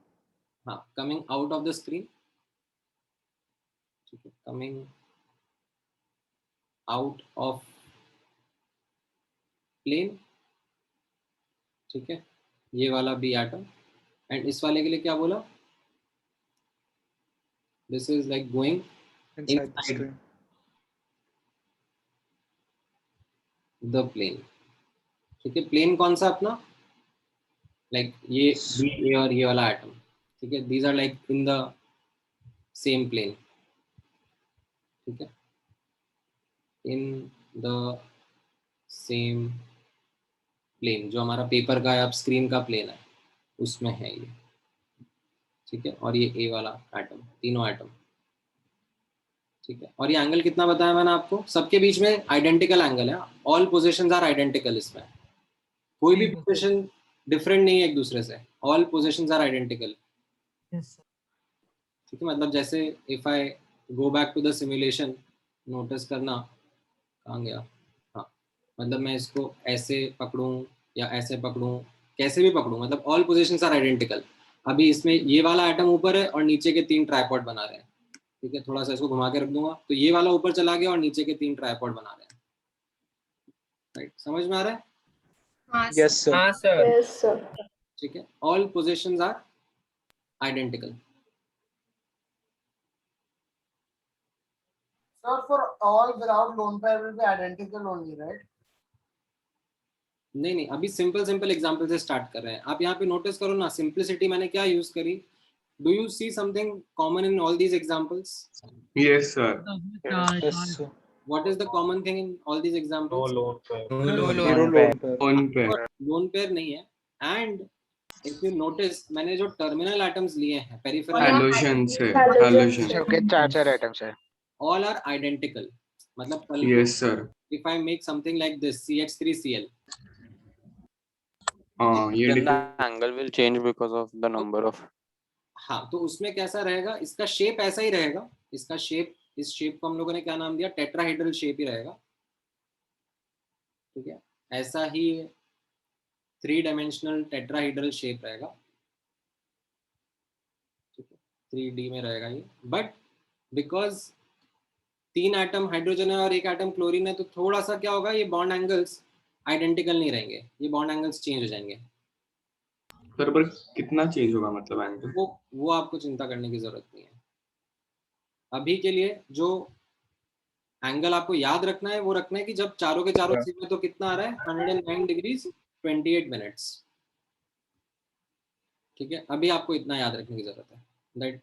हाँ, coming out of the screen, ठीक है, कमिंग आउट ऑफ प्लेन, ठीक है, ये वाला बी एटम। एंड इस वाले के लिए क्या बोला, this is like going inside the screen. The plane, ठीक है। प्लेन कौन सा अपना, लाइक ये बी ए और ये वाला एटम, ठीक है, these are like in the same plane, ठीक है, इन द सेम प्लेन, जो हमारा पेपर का या स्क्रीन का प्लेन है उसमें है ये, ठीक है। और ये ए वाला एटम, तीनों एटम, ठीक है। और ये एंगल कितना बताया मैंने आपको, सबके बीच में आइडेंटिकल एंगल है, ऑल पोजीशंस आर आइडेंटिकल, इसमें कोई भी पोजीशन डिफरेंट नहीं है एक दूसरे से, ऑल पोजीशंस आर आइडेंटिकल, ठीक है। मतलब जैसे if I go back to the simulation, notice करना, कहाँ गया, हाँ, मतलब मैं इसको ऐसे पकड़ूं या ऐसे पकड़ूं, कैसे भी पकड़ूं, मतलब ऑल पोजीशंस आर आइडेंटिकल। अभी इसमें ये वाला एटम ऊपर है और नीचे के 3 ट्राइपॉड बना रहे हैं, ठीक है, थोड़ा सा इसको घुमा के रख दूंगा तो ये वाला ऊपर चला गया और नीचे के 3 ट्राइपॉड बना रहे हैं, राइट, समझ में आ रहा है? Yes sir. हाँ सर। Yes sir. ठीक है, all positions are identical. Sir, for all without lone pair will be identical only, right? नहीं, अभी सिंपल एग्जांपल से स्टार्ट कर रहे हैं। आप यहाँ पे नोटिस करो ना, सिंपलिसिटी मैंने क्या यूज करी, Do you see something common in all these examples? Yes, sir. Yes, sir. What is the common thing in all these examples? lone pair. Zero lone lone pair. On pair. Lone pair नहीं है. And if you notice, मैंने जो टर्मिनल एटम्स लिए हैं पेरिफेरल, Halogen से. जो Halogen. के 4 आइटम्स है। all are identical. मतलब कल Yes, sir. if I make something like this CH3Cl, ये Then the angle will change because of the number of. हाँ, तो उसमें कैसा रहेगा, इसका शेप ऐसा ही रहेगा. इसका शेप, इस शेप को हम लोगों ने क्या नाम दिया, टेट्राहेड्रल शेप ही रहेगा. ठीक है, ऐसा ही 3 डायमेंशनल टेट्राहेड्रल शेप रहेगा. ठीक है, 3D में रहेगा ये. बट बिकॉज 3 एटम हाइड्रोजन है और 1 एटम क्लोरीन है, तो थोड़ा सा क्या होगा, ये बॉन्ड एंगल्स आइडेंटिकल नहीं रहेंगे, ये बॉन्ड एंगल्स चेंज हो जाएंगे. सर पर कितना चेंज होगा मतलब एंगल? वो आपको चिंता करने की जरूरत नहीं है. अभी के लिए जो एंगल आपको याद रखना है वो रखना है कि जब चारों के चारों में तो कितना आ रहा है, 109 डिग्रीज 28 मिनट्स. ठीक है, अभी आपको इतना याद रखने की जरूरत है that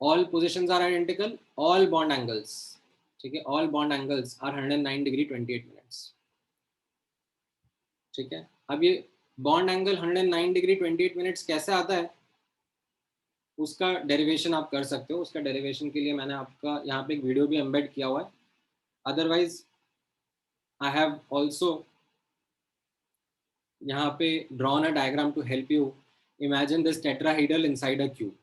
all positions are identical, all bond angles. ठीक है, all bond angles are 109 degree 28 minutes. ठीक है, अब ये बॉन्ड एंगल 109 डिग्री 28 मिनट्स कैसे आता है, उसका डेरिवेशन आप कर सकते हो. उसका डेरिवेशन के लिए मैंने आपका यहाँ पे एक वीडियो भी एम्बेड किया हुआ है. अदरवाइज आई हैव ऑल्सो यहाँ पे drawn a diagram to help you. Imagine this tetrahedral inside a cube.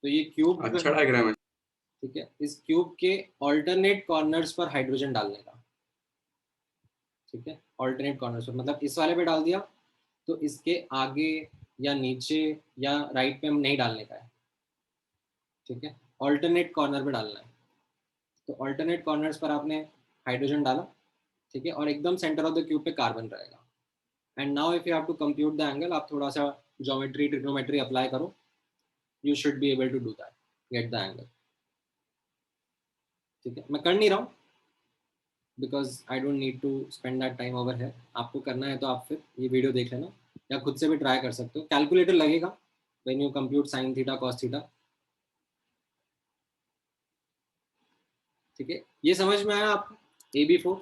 तो ये क्यूब अच्छा डायग्राम है. ठीक है, इस क्यूब के ऑल्टरनेट कॉर्नर्स पर हाइड्रोजन डालने का. ठीक है, ऑल्टरनेट कॉर्नर्स पर मतलब इस वाले पे डाल दिया तो इसके आगे या नीचे या राइट पे नहीं डालने का है. ठीक है, ऑल्टरनेट कॉर्नर पे डालना है. तो ऑल्टरनेट कॉर्नर्स पर आपने हाइड्रोजन डाला. ठीक है, और एकदम सेंटर ऑफ द क्यूब पे कार्बन रहेगा. And now if you have to compute the angle, आप थोड़ा सा ज्योमेट्री ट्रिग्नोमेट्री अप्लाई करो, you should be able to do that, get the angle. ठीक है, मैं कर नहीं रहा हूँ because I don't need to spend that time over है. आपको करना है तो आप फिर ये वीडियो देख लेना या खुद से भी ट्राई कर सकते हो. कैलकुलेटर लगेगा when you compute sine theta cos theta. ठीक है, ये समझ में आया आपको AB4?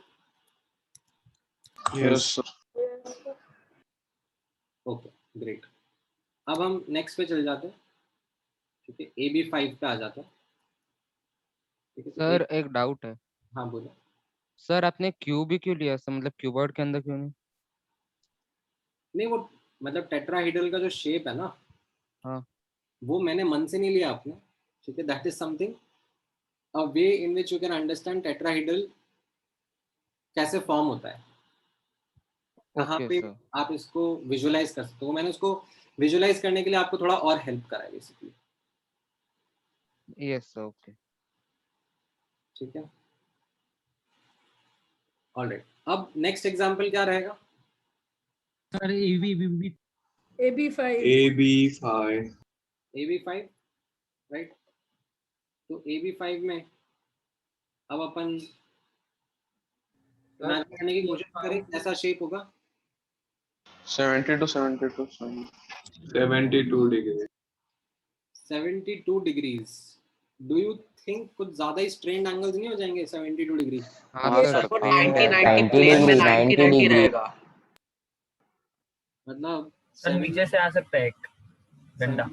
यस. Okay great. अब हम नेक्स्ट पे चले जाते हैं. ठीक है, AB5 पे आ जाते हैं. ठीक है सर एक डाउट है. हाँ बोलो. सर आपने क्यूब ही क्यों लिया, सर मतलब क्यूबॉइड के अंदर क्यों नहीं? नहीं, वो मतलब टेट्राहेड्रल का जो शेप है ना, हाँ, वो मैंने मन से नहीं लिया आपने. ठीक है, that is something a way in which you can understand tetrahedral कैसे फॉर्म होता है, कहाँ पे आप इसको विजुअलाइज कर सकते हो. मैंने उसको विजुअलाइज करने के लिए आपको थोड़ा और हेल्प करा है बेसिकली. Yes sir, okay. ठीक है, ऑलराइट. अब नेक्स्ट एग्जांपल क्या रहेगा सर? AB5. AB5 right. तो AB5 में अब अपन इमेजिन करने की कोशिश करें कैसा शेप होगा. 72 degree. 72 degrees. Do you think कुछ ज्यादा ही स्ट्रेन्ड एंगल्स नहीं हो जाएंगे 72 डिग्री? हाँ सर, 90 रहेगा. मतलब सर नीचे से आ सकता है एक डंडा.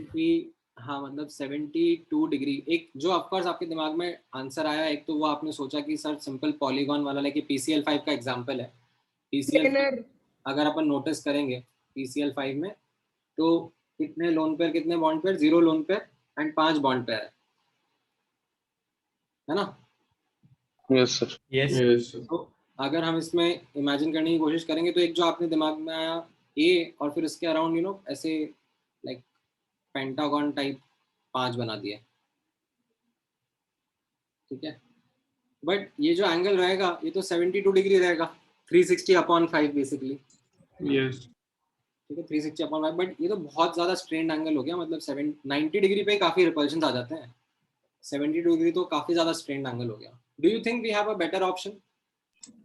हाँ, मतलब 72 डिग्री. एक जो ऑफकोर्स आपके दिमाग में आंसर आया, एक तो वो आपने सोचा कि सर सिंपल पॉलीगॉन वाला, लाइक PCl5 का एग्जांपल है. PCl अगर अपन नोटिस करेंगे PCl5 में तो कितने लोन पेयर, कितने bond pair? 0 lone pair and 5 bond pair है ना. Yes sir. यस. तो अगर हम इसमें इमेजिन करने की कोशिश करेंगे तो एक जो आपने दिमाग में आया A और फिर उसके अराउंड यू नो ऐसे लाइक पेंटागन टाइप 5 बना दिए. ठीक है, बट ये जो एंगल रहेगा ये तो 72 डिग्री रहेगा, 360/5 बेसिकली. यस. ठीक है, 360/5. बट ये तो बहुत ज्यादा स्ट्रेन्ड एंगल हो गया. मतलब 90 डिग्री पे काफी रिपल्शन आ जाते हैं. 72 डिग्री तो काफी ज्यादा स्ट्रेन्ड एंगल हो गया. Do you think we have a better option?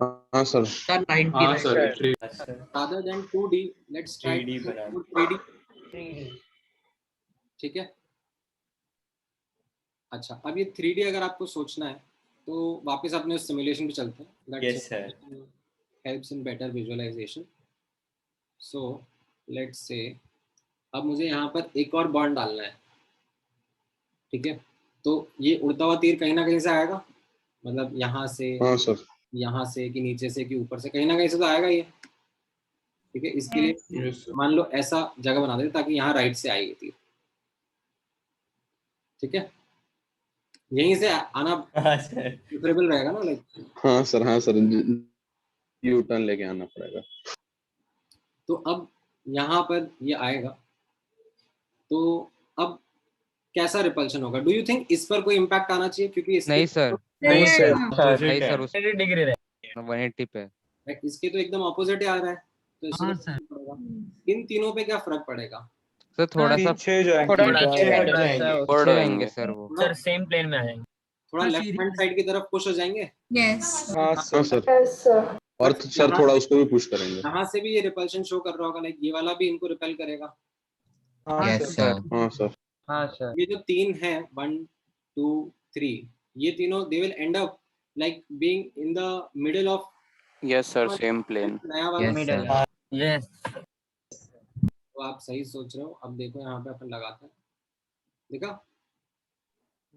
हाँ सर. हाँ sir. rather than 2D, let's try 3D. ठीक है, अच्छा, अब ये 3D अगर आपको सोचना है तो वापस अपने उस सिमुलेशन पे चलते हैं. Yes, sir. Helps in better visualization. So let's say अब मुझे यहाँ पर एक और बॉन्ड डालना है, ठीक है. तो ये उड़ता हुआ तीर कहीं ना कहीं से आएगा, मतलब यहाँ से, हाँ सर. यहाँ से कि नीचे से कि ऊपर से, कहीं ना कहीं से तो आएगा ये, ठीक है. इसके लिए मान लो ऐसा जगह बना देते ताकि यहाँ राइट से आएगी तीर, ठीक है. यहीं से आना प्रेफरेबल रहेगा ना, लाइक. हाँ सर, यू टर्न लेके आना पड़ेगा. तो अब यहाँ पर ये आएगा, तो अब कैसा रिपल्शन होगा? डू यू थिंक इस पर कोई इम्पैक्ट आना चाहिए? क्योंकि नहीं सर, नहीं सर, नहीं सर, उस 180 डिग्री रहे 180 पे. इसके तो एकदम ऑपोजिट आ रहा है, तो इससे हाँ, तो सर। फर्क पड़ेगा. इन तीनों पे क्या फर्क पड़ेगा? सर थोड़ा सा पीछे जाएंगे ऊपर जाएंगे सर वो. सर सेम प्लेन में आ जाएंगे. थोड़ा हाँ, लेफ्ट हैंड साइड की तरफ पुश हो जाएंगे. Yes. हाँ हाँ सर सर. और सर थोड़ा उसको भी पुश करेंगे. यहाँ से भी ये रिपल्शन शो कर रहा होगा, लाइक ये वाला भी इनको रिपेल करेगा. हाँ Yes, सर sir. हाँ सर. हाँ सर. ये जो तीन है 1 2 3, ये तीनों they will and up like being in the middle of Yes, sir. Same plane. नया वाला. Yes, sir. यस. तो आप सही सोच रहे हो. अब देखो यहाँ पे अपन लगाते हैं, देखा?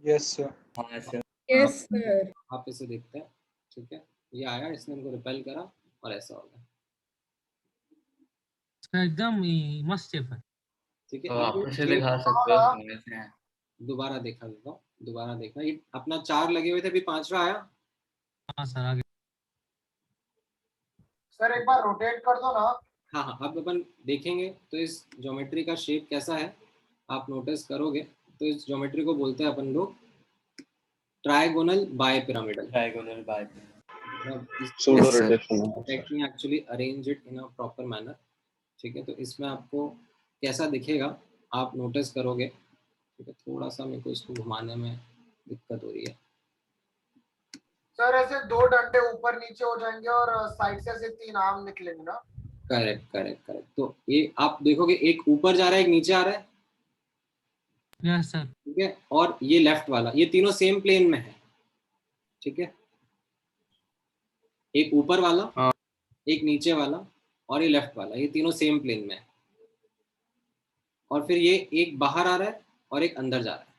यस सर हाँ सर. Yes, sir. आप इसे देखते हैं, ठीक है. ये आया, इसने इनको रिपेल करा और ऐसा हो गया, सर एकदम मस्त शेप है. ठीक है. तो अब आप ये उसे shape दिखा सकते हो समझते हैं. दोबारा देखा देता हूँ, दोबारा देखना. ये अपना 4 लगे हुए थे, अभी 5वां आया. हाँ सर, आगे. सर एक बार रोटेट कर दो ना. हाँ हाँ, अब अपन देखेंगे तो इस ज्योमेट्री का शेप कैसा है आप नोटिस करोगे. तो इस ज्योमेट्री को बोलते हैं अपन लोग trigonal bipyramidal. Diagonal by. Pseudo rotation. Let me actually arrange it in a proper manner. ठीक है. तो इसमें आपको कैसा दिखेगा आप नोटिस करोगे, ठीक है. थोड़ा सा मेरे को इसको घुमाने में दिक्कत हो रही है. सर ऐसे 2 डंडे ऊपर नीचे हो जाएंगे और साइड से ऐसे 3 आर्म निकलेंगे ना. करेक्ट. तो ये आप देखोगे एक ऊपर जा रहा है, एक नीचे आ रहा है, यस सर. ठीक है. और ये लेफ्ट वाला, ये तीनों सेम प्लेन में है, ठीक है. एक ऊपर वाला, एक नीचे वाला और ये लेफ्ट वाला, ये तीनों सेम प्लेन में है. और फिर ये एक बाहर आ रहा है और एक अंदर जा रहा है.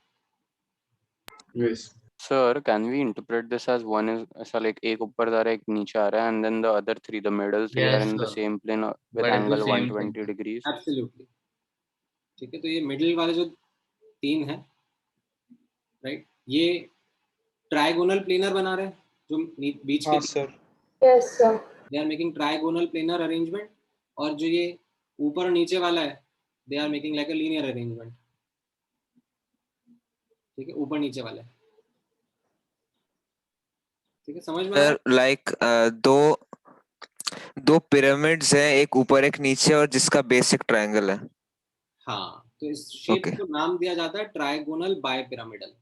Yes. Sir, can we interpret this as one is ऐसा like एक ऊपर जा रहा है एक नीचे आ रहा है and then the other three, the middle three are Yes, in the sir. same plane with But at the angle same 120 thing. degrees. Absolutely, ठीक है. तो ये मिडिल वाले जो 3 हैं, राइट, ये ट्रायगोनल प्लेनर बना रहे हैं जो बीच हाँ के. Sir yes sir. They are making trigonal planar arrangement. और जो ये ऊपर और नीचे वाला है, they are making like a linear arrangement, ठीक है. ऊपर नीचे वाले, ठीक है. समझ में आया? सर लाइक दो पिरामिड्स हैं, एक ऊपर एक नीचे और जिसका बेस एक ट्रायंगल है. हाँ, तो इस शेप Okay. को नाम दिया जाता है ट्रायगोनल बाय पिरामिडल.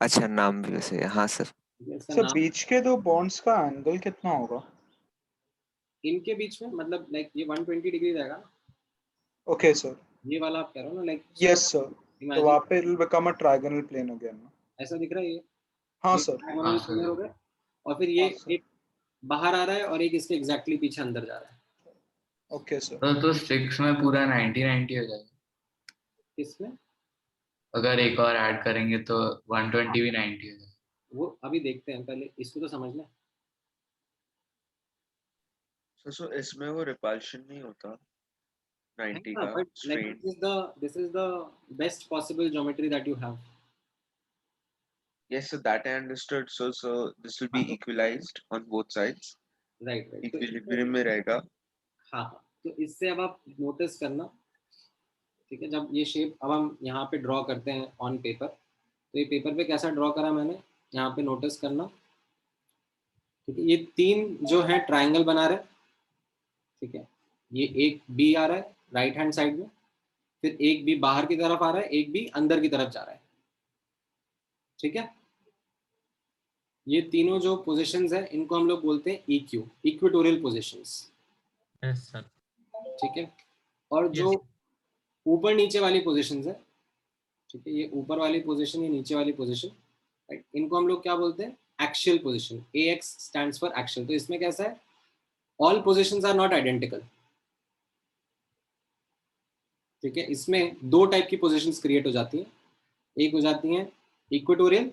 अच्छा, नाम भी वैसे है. हाँ सर. इसका सर नाम बीच के 2 बॉन्ड्स का एंगल कितना होगा? इनके बीच में मतलब लाइक ये 120 डिग्री रहेगा ना. Okay sir. ये वाला आप कह रहे हो ना, लाइक यस सर. तो वहाँ पे it will become a trigonal plane again ना. ऐसा दिख रहा है ये. हाँ ये सर. trigonal हाँ, सर. planar हो गया. और फिर ये हाँ, सर. एक बाहर आ रहा है और एक इसके एग्जैक्टली पीछे अंदर जा रहा है. Okay sir. तो 6 में पूरा 90-90 हो जाएगा. किसमें? अगर एक और ऐड करेंगे तो 120 भी 90 हो जाएगा. वो अभी देखते हैं, पहले इसको तो समझ लें. So इसमें वो रिपल्शन नहीं होता 90 का but like strain. this is the best possible geometry that you have. Yes, so that I understood. So this will be equalized on both sides. Right. तो Equilibrium में रहेगा. हाँ. तो इससे अब आप नोटिस करना, ठीक है. जब ये शेप अब हम यहाँ पे ड्रॉ करते हैं ऑन पेपर, तो ये पेपर पे कैसा ड्रॉ करा मैंने, यहाँ पे नोटिस करना, ठीक है. ये 3 जो है ट्रायंगल बना रहे, ठीक है. ये एक बी आ रहा है राइट हैंड साइड में, फिर एक बी बाहर की तरफ आ रहा है, एक बी अंदर की तरफ जा रहा है, ठीक है. ये तीनों जो पोजीशंस है इनको हम लोग बोलते हैं EQ, equatorial positions. Yes sir. ठीक है. और जो ऊपर नीचे वाली पोजीशंस है, ठीक है, ये ऊपर वाली पोजीशन, ये नीचे वाली पोजीशन, राइट। इनको हम लोग क्या बोलते हैं, axial position, AX stands for axial. तो इसमें कैसा है, all positions are not identical, ठीक है। इसमें दो टाइप की पोजीशंस क्रिएट हो जाती हैं, एक हो जाती हैं इक्वेटोरियल,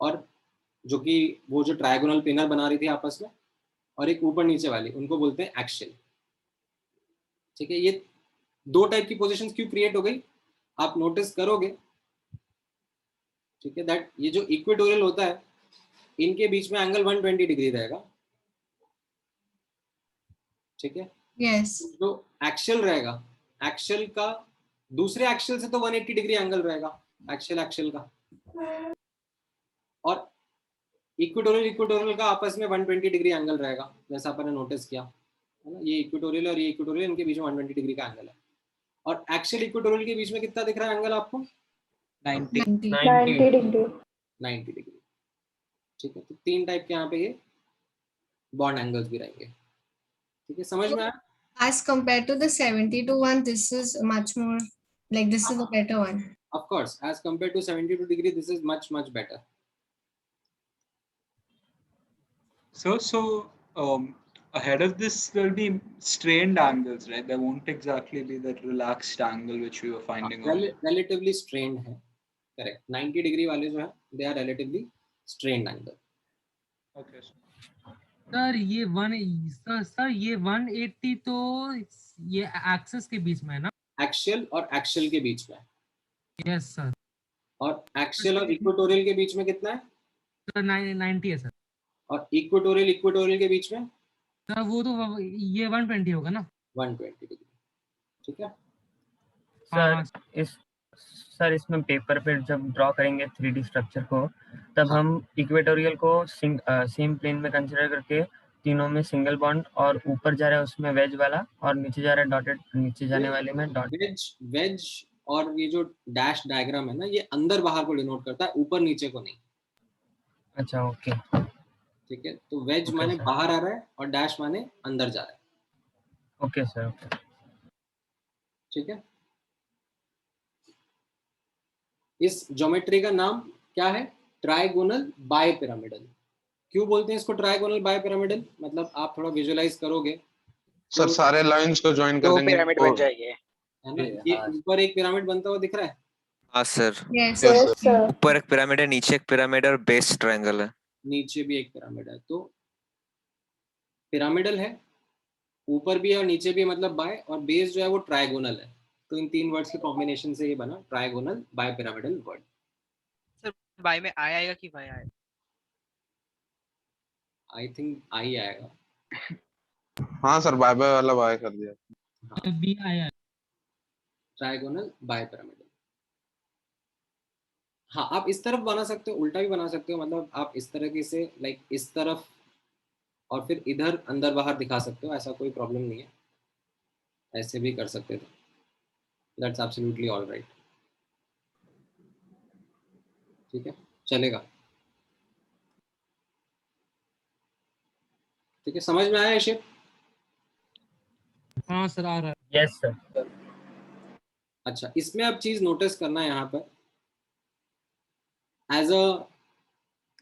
और जो कि वो जो ट्रायगोनल प्लेनर बना रही थी आपस में, और एक ऊपर नीचे वाली, उनको बोलते हैं एक्शियल, ठीक है। ये दो टाइप की पोजीशंस क्यों क्रिएट हो गई, आप नोटिस करोगे, ठीक है, दैट ये जो इक्वेटोरियल होता है इनके बीच में एंगल 120 डिग्री रहेगा, ठीक है। Yes. जो एक्शियल रहेगा, एक्शियल का दूसरे एक्शियल से तो 180 डिग्री एंगल रहेगा एक्शियल का, और इक्वेटोरियल का आपस में 120 डिग्री एंगल रहेगा, जैसा अपन ने नोटिस किया है ना। ये इक्वेटोरियल और ये इक्वेटोरियल, इनके बीच में 120 डिग्री का एंगल है, और एक्शियल इक्वेटोरियल के बीच में कितना दिख रहा है एंगल आपको, 90 डिग्री, ठीक है। तो तीन टाइप के यहाँ पे ये बॉन्ड एंगल्स भी रहेंगे, ठीक है। समझ में आया? As compared to the 72 one, this is much more, like this is a better one. Of course, as compared to 72 degree, this is much better. So ahead of this there will be strained angles, right? There won't exactly be that relaxed angle which we were finding out. Relatively strained है, correct. 90 degree वाले जो है, they are relatively strained angle. Okay. Sir ये 180 तो ये एक्सिस के बीच में है ना, एक्शियल और एक्शियल के बीच में। Yes sir. और एक्शियल और इक्वेटोरियल के बीच में कितना है सर? 90 है सर। और इक्वेटोरियल के बीच में सर वो तो ये 120 होगा ना, 120 डिग्री, ठीक है। सर इसमें पेपर पे जब ड्रॉ करेंगे 3D स्ट्रक्चर को, तब हम इक्वेटोरियल को सेम प्लेन में कंसीडर करके तीनों में सिंगल बॉन्ड, और ऊपर जा रहा है उसमें वेज वाला, और नीचे जा रहा है डॉटेड, नीचे जाने वाले में डॉट। वेज और ये जो डैश डायग्राम है ना, ये अंदर बाहर को डिनोट करता है, ऊपर नीचे को नहीं। अच्छा, ओके, ठीक है। तो वेज माने बाहर आ रहा है और डैश माने अंदर जा रहा है। ओके सर, ओके, ठीक है। इस ज्योमेट्री का नाम क्या है, ट्राइगोनल बाइपिरामिडल। क्यों बोलते हैं इसको ट्राइगोनल बाइपिरामिडल, मतलब आप थोड़ा विजुअलाइज करोगे सर, सारे लाइंस को ज्वाइन कर देंगे, पिरामिड बन जाएंगे, है ना। ये ऊपर एक पिरामिड बनता हुआ दिख रहा है। हाँ सर, Yes. ऊपर एक पिरामिड है, नीचे एक पिरामिड और बेस ट्रायंगल है। नीचे भी एक पिरामिड है, तो पिरामिडल है, ऊपर भी है और नीचे भी है, मतलब बाय, और बेस जो है वो ट्राइगोनल है। तो इन तीन वर्ड्स के कॉम्बिनेशन से ये बना trigonal bipyramidal word. Sir bi में आई आएगा कि वाई आएगा? आई थिंक आई आएगा। हाँ सर, बाय बाय वाला बाय कर दिया। हाँ, बी आया ट्राइगोनल बाइपिरामिडल। हाँ, आप इस तरफ बना सकते हो, उल्टा भी बना सकते हो, मतलब आप इस तरह से लाइक इस तरफ और फिर इधर अंदर बाहर दिखा सकते हो, ऐसा कोई प्रॉब्लम नहीं है, ऐसे भी कर सकते थे, दैट्स एब्सोल्युटली ऑल राइट। ठीक है, चलेगा। ठीक है, समझ में आया शेप? हाँ सर, आ रहा है। Yes sir. अच्छा, इसमें अब चीज नोटिस करना है यहाँ पर, as a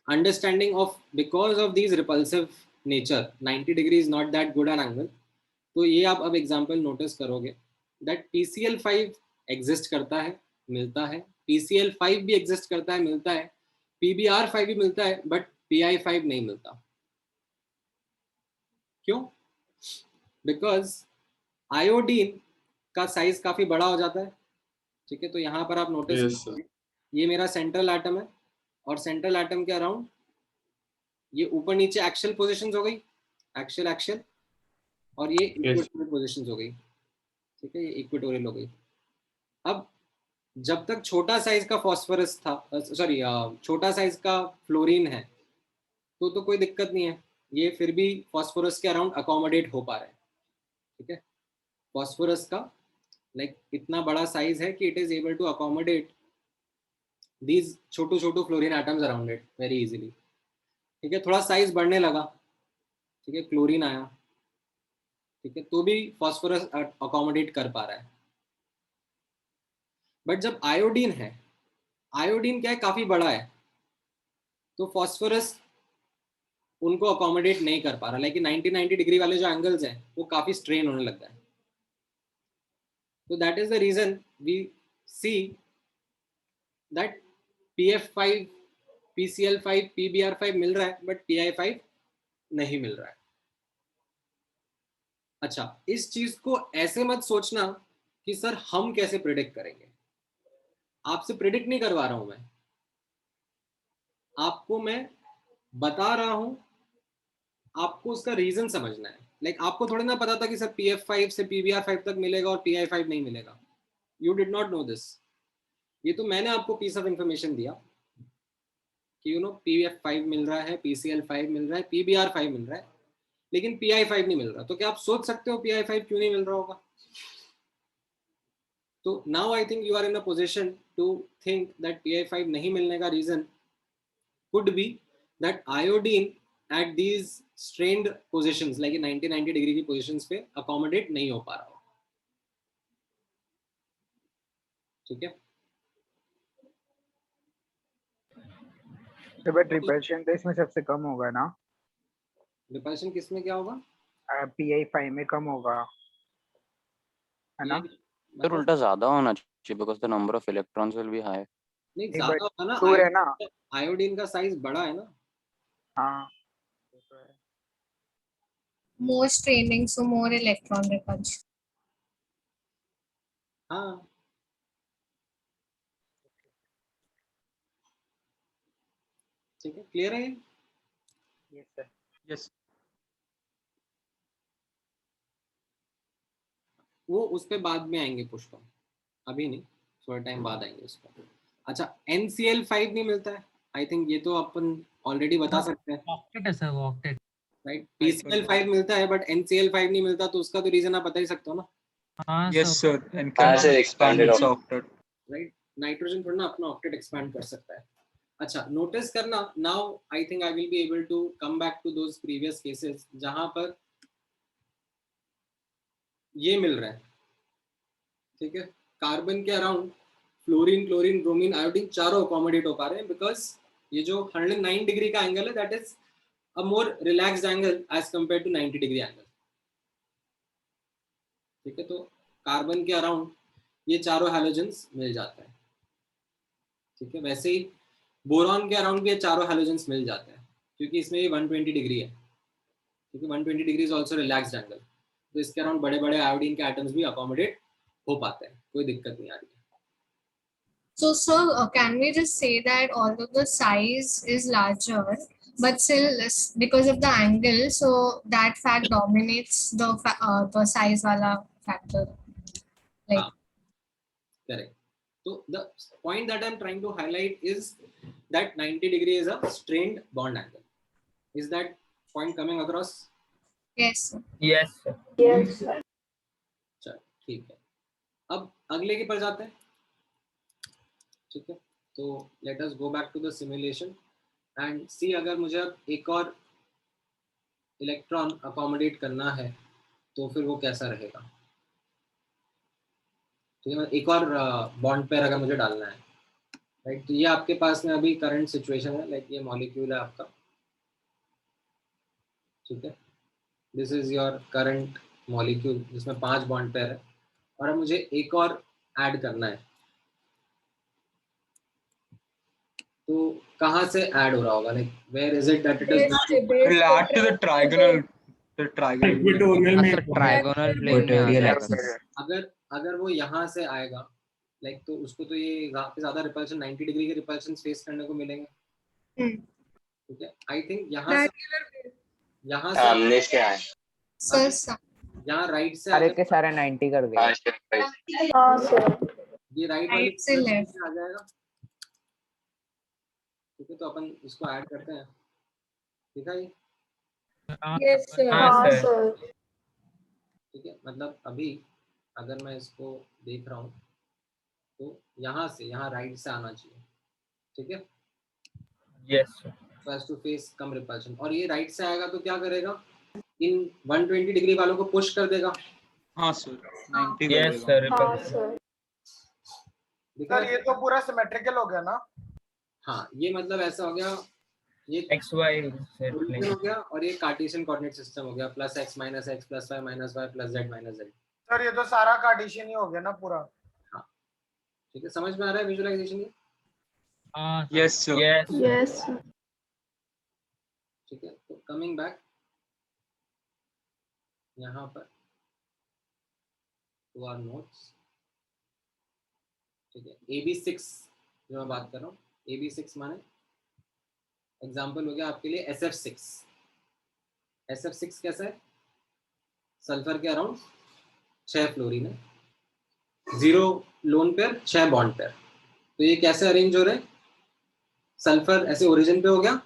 understanding of, because of these repulsive nature 90 degree is not that good an angle. तो ये आप अब एग्जाम्पल नोटिस करोगे दैट PCl5 एग्जिस्ट करता है, मिलता है, PCl5 भी एग्जिस्ट करता है, मिलता है, PbR5 भी मिलता है, बट Pi5 नहीं मिलता। क्यों? बिकॉज आयोडीन का साइज काफी बड़ा हो जाता है। ठीक है, तो यहाँ पर आप नोटिस ये मेरा सेंट्रल एटम है, और सेंट्रल एटम के अराउंड ये ऊपर नीचे एक्शियल पोजीशंस हो गई, एक्शियल, और ये इक्वेटोरियल पोजीशंस हो गई। ठीक है, ये इक्वेटोरियल हो गई। अब जब तक छोटा साइज का फॉस्फोरस था, सॉरी छोटा साइज का फ्लोरीन है, तो कोई दिक्कत नहीं है, ये फिर भी फॉस्फोरस के अराउंड अकोमोडेट हो पा रहा है। ठीक है, फॉस्फोरस का लाइक इतना बड़ा साइज है कि it is able to accommodate these छोटू fluorine atoms around it very easily. ठीक है, थोड़ा साइज बढ़ने लगा, ठीक है, क्लोरीन आया, ठीक है, तो भी फॉस्फोरस अकोमोडेट कर पा रहा है। बट जब आयोडीन है, आयोडीन क्या है, काफी बड़ा है, तो फॉस्फोरस उनको अकोमोडेट नहीं कर पा रहा, लेकिन 90 डिग्री वाले जो एंगल्स हैं वो काफी स्ट्रेन होने लग गए। तो that is the reason we see that PF5, PCl5, PBr5 मिल रहा है बट PI5 नहीं मिल रहा है। अच्छा, इस चीज को ऐसे मत सोचना कि सर हम कैसे प्रिडिक्ट करेंगे। आपसे प्रिडिक्ट नहीं करवा रहा हूं मैं, आपको मैं बता रहा हूं, आपको उसका रीजन समझना है। लाइक आपको थोड़ी ना पता था कि सर PF5 से PBr5 तक मिलेगा और PI5 नहीं मिलेगा। You did not know this. ये तो मैंने आपको पीस ऑफ इंफॉर्मेशन दिया कि PF5 मिल रहा है, PCl5 मिल रहा है, PBr5 मिल रहा है, लेकिन PI5 नहीं मिल रहा। तो क्या आप सोच सकते हो PI5 क्यों नहीं मिल रहा होगा? तो now I think you are in a position to think that PI5 नहीं मिलने का reason could be that iodine at these strained positions like 90 degree की positions पे accommodate नहीं हो पा रहा हो। ठीक है, तो बट रिपल्शन तो इसमें सबसे कम होगा ना? रिपल्शन किसमें क्या होगा? PI5 में कम होगा, है ना? फिर उल्टा ज्यादा होना चाहिए because the number of electrons will be high. नहीं ज्यादा होगा ना, दूर है ना, आयोडीन का साइज बड़ा है ना। हाँ, More straining, so more electron repulsion. हाँ, ठीक है, क्लियर है? Yes sir, yes. वो उस पे बाद में आएंगे पुष्पा, अभी नहीं, थोड़ा टाइम बाद आएंगे उस पर। अच्छा, NCl5 नहीं मिलता है, आई थिंक ये तो अपन ऑलरेडी बता सकते हैं। ऑक्टेट है सर, वो ऑक्टेट। राइट, PCl5 मिलता है बट NCl5 नहीं मिलता, तो उसका तो रीजन आप बता ही सकते हो ना। हाँ Yes sir. sir, and can expand its octet. Right, nitrogen थोड़ा ना अपना ऑक्टेट एक्सपैंड कर सकता है। अच्छा, नोटिस करना, now I think I will be able to come back to those previous cases जहां पर ये मिल रहा है। ठीक है, कार्बन के around fluorine, chlorine, bromine, iodine चारों अकोमोडेट हो पा रहे हैं बिकॉज ये जो 109 डिग्री का एंगल है that is a more relaxed angle as compare to 90 degree angle. ठीक है, तो कार्बन के अराउंड ये चारों हैलोजेंस मिल जाता है। ठीक है, वैसे ही बोरॉन के अराउंड भी ये चारों हैलोजेंस मिल जाते हैं क्योंकि इसमें ये 120 डिग्री है, क्योंकि 120 degree is also relaxed angle, तो इसके अराउंड बड़े बड़े आयोडीन के एटम्स भी अकोमोडेट हो पाते हैं, कोई दिक्कत नहीं आ रही है। So, sir, can we just say that although the size is larger, but still because of the angle, so that fact dominates the size wala factor? Like, correct. So the point that I'm trying to highlight is that 90 degree is a strained bond angle. Is that point coming across? yes, sir. Yes sir. Yes, sir. चल ठीक है, अब अगले के पर जाते हैं। ठीक है, तो let us go back to the simulation and see अगर मुझे अब एक और इलेक्ट्रॉन अकोमोडेट करना है तो फिर वो कैसा रहेगा। ठीक है, एक और बॉन्ड पेयर अगर मुझे डालना है, राइट, तो ये आपके पास में अभी करंट सिचुएशन है, लाइक ये मॉलिक्यूल है आपका। ठीक है, this is your current molecule जिसमें 5 बॉन्ड पेयर है, और अब मुझे एक और ऐड करना है, तो कहाँ से ऐड हो रहा होगा, like where is it that it is Will add to the trigonal plane. अगर वो यहाँ से आएगा, लाइक तो उसको तो ये यहाँ पे ज्यादा रिपल्शन 90 डिग्री के रिपल्शन फेस करने को मिलेंगे। ठीक है, आई थिंक यहाँ से यहाँ राइट से सारे के सारे 90 कर दिया। ये राइट से लेफ्ट आ जाएगा। ठीक है, तो अपन इसको ऐड करते हैं। ठीक है, Yes, sir. ठीक है, मतलब अभी अगर मैं इसको देख रहा हूँ तो यहाँ से यहाँ राइट से आना चाहिए। ठीक है, Yes sir. Face to face कम रिपल्शन, और ये राइट से आएगा तो क्या करेगा, इन 120 डिग्री वालों को पुश कर देगा। हाँ sir, 90 Yes sir. repulsion. Sir ये तो पूरा सिमेट्रिकल हो गया ना? हाँ, ये मतलब ऐसा हो गया ये XY सेट ओरिजिन लेंगे। हो गया और ये कार्टेशियन कोऑर्डिनेट सिस्टम हो गया, plus x minus x plus y minus y plus z minus z। Sir ये तो सारा कार्टेशियन ही हो गया ना पूरा। हाँ ठीक है, समझ में आ रहा है विजुअलाइजेशन ये? Yes, sir. Yes. Yes. ठीक है, तो कमिंग बैक यहाँ पर टू आवर नोट्स। ठीक है, AB6 जो मैं बात कर रहा हूँ, AB6 माने एग्जाम्पल हो गया आपके लिए SF6। SF6 कैसा है? सल्फर के अराउंड 6 फ्लोरीन है, 0 लोन पेयर, 6 बॉन्ड पेयर। तो ये कैसे अरेंज हो रहे हैं? सल्फर ऐसे ओरिजिन पे हो गया